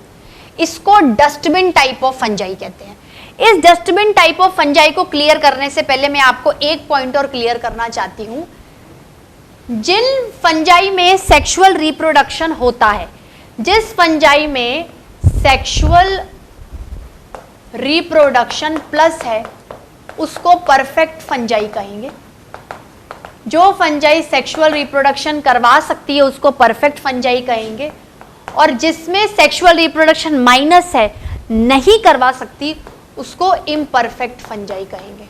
Speaker 1: इसको डस्टबिन टाइप ऑफ फंजाई कहते हैं। इस डस्टबिन टाइप ऑफ फंजाई को क्लियर करने से पहले मैं आपको एक पॉइंट और क्लियर करना चाहती हूं। जिन फंजाई में सेक्सुअल रिप्रोडक्शन होता है, जिस फंजाई में सेक्सुअल रिप्रोडक्शन प्लस है, उसको परफेक्ट फंजाई कहेंगे। जो फंजाई सेक्सुअल रिप्रोडक्शन करवा सकती है उसको परफेक्ट फंजाई कहेंगे, और जिसमें सेक्सुअल रिप्रोडक्शन माइनस है, नहीं करवा सकती, उसको इम्परफेक्ट फंजाई कहेंगे।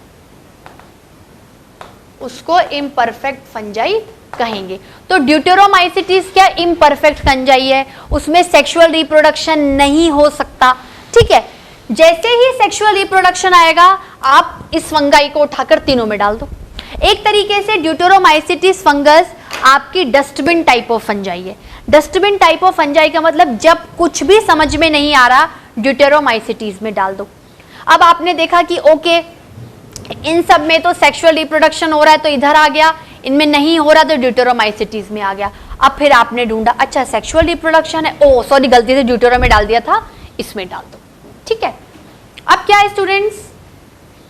Speaker 1: उसको इम्परफेक्ट फंजाई कहेंगे। तो ड्यूटेरोमाइसिटिस क्या इम्परफेक्ट फंजाई है, उसमें सेक्सुअल रिप्रोडक्शन नहीं हो सकता। ठीक है, जैसे ही सेक्सुअल रिप्रोडक्शन आएगा, आप इस फंगाई को उठाकर तीनों में डाल दो। एक तरीके से ड्यूटेरोमाइसिटिस फंगस आपकी डस्टबिन टाइप ऑफ फंजाई है। डस्टबिन टाइप ऑफ फंजाई का मतलब जब कुछ भी समझ में नहीं आ रहा, ड्यूटेरोमाइसिटिस में डाल दो। अब आपने देखा कि ओके, इन सब में तो सेक्सुअल रिप्रोडक्शन हो रहा है तो इधर आ गया, इनमें नहीं हो रहा तो ड्यूटेरोमाइसिटिस में आ गया। अब फिर आपने ढूंढा, अच्छा सेक्सुअल रिप्रोडक्शन है, ओ सॉरी गलती से ड्यूटेरो में डाल दिया था, इसमें डाल दो। ठीक है, अब क्या है स्टूडेंट्स,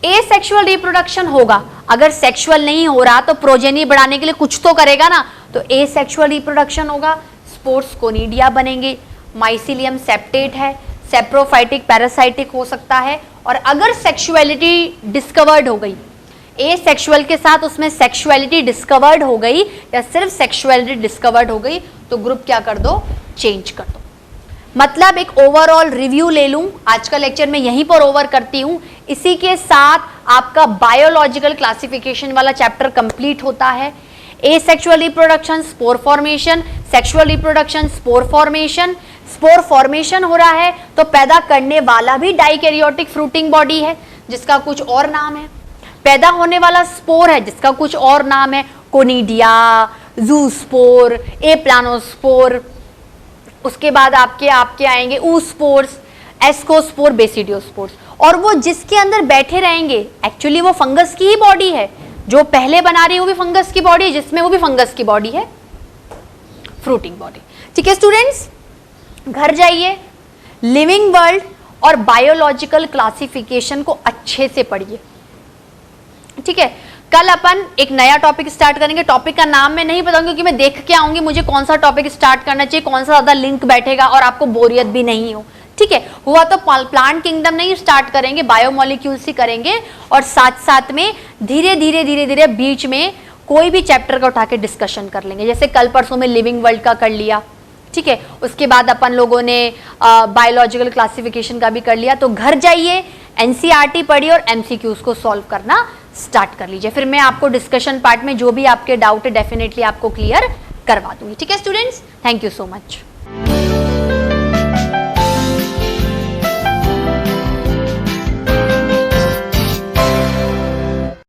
Speaker 1: ए सेक्सुअल रिप्रोडक्शन होगा। अगर सेक्सुअल नहीं हो रहा तो प्रोजेनी बढ़ाने के लिए कुछ तो करेगा ना, तो ए सेक्सुअल रिप्रोडक्शन होगा, स्पोर्स कोनिडिया बनेंगे, माइसिलियम सेप्टेट है, सेप्रोफाइटिक पैरासाइटिक हो सकता है। और अगर सेक्सुअलिटी डिस्कवर्ड हो गई, ए सेक्सुअल के साथ उसमें सेक्सुअलिटी डिस्कवर्ड हो गई या सिर्फ सेक्सुअलिटी डिस्कवर्ड हो गई, तो ग्रुप क्या कर दो? चेंज कर दो। मतलब एक ओवरऑल रिव्यू ले लूं, आज का लेक्चर मैं यहीं पर ओवर करती हूं। इसी के साथ आपका बायोलॉजिकल क्लासिफिकेशन वाला चैप्टर कंप्लीट होता है। Asexual reproduction, spore formation, sexual reproduction, spore formation. Spore formation हो रहा है तो पैदा करने वाला भी डाइकैरियोटिक फ्रूटिंग बॉडी है जिसका कुछ और नाम है। पैदा होने वाला स्पोर है जिसका कुछ और नाम है, कोनिडिया, जूस्पोर, ए प्लानोस्पोर। उसके बाद आपके आएंगे ऊस्पोर्स, एस्कोस्पोर, बेसिडियोस्पोर्स। और वो जिसके अंदर बैठे रहेंगे, एक्चुअली वो फंगस की ही बॉडी है, जो पहले बना रही है वो भी फंगस की बॉडी है, जिसमें वो भी फंगस की बॉडी है, फ्रूटिंग बॉडी। ठीक है स्टूडेंट्स, घर जाइए, लिविंग वर्ल्ड और बायोलॉजिकल क्लासिफिकेशन को अच्छे से पढ़िए। ठीक है, कल अपन एक नया टॉपिक स्टार्ट करेंगे। टॉपिक का नाम मैं नहीं बताऊंगी क्योंकि मैं देख के आऊंगी मुझे कौन सा टॉपिक स्टार्ट करना चाहिए, कौन सा ज्यादा लिंक बैठेगा और आपको बोरियत भी नहीं हो। ठीक है, हुआ तो प्लांट किंगडम नहीं स्टार्ट करेंगे, बायोमोलिक्यूल्स ही करेंगे, और साथ साथ में धीरे धीरे बीच में कोई भी चैप्टर का उठा के डिस्कशन कर लेंगे। जैसे कल परसों में लिविंग वर्ल्ड का कर लिया, ठीक है, उसके बाद अपन लोगों ने बायोलॉजिकल क्लासिफिकेशन का भी कर लिया। तो घर जाइए, एनसीईआरटी पढ़िए और एमसीक्यूज को सॉल्व करना स्टार्ट कर लीजिए। फिर मैं आपको डिस्कशन पार्ट में जो भी आपके डाउट है डेफिनेटली आपको क्लियर करवा दूंगी। ठीक है students, thank you so much.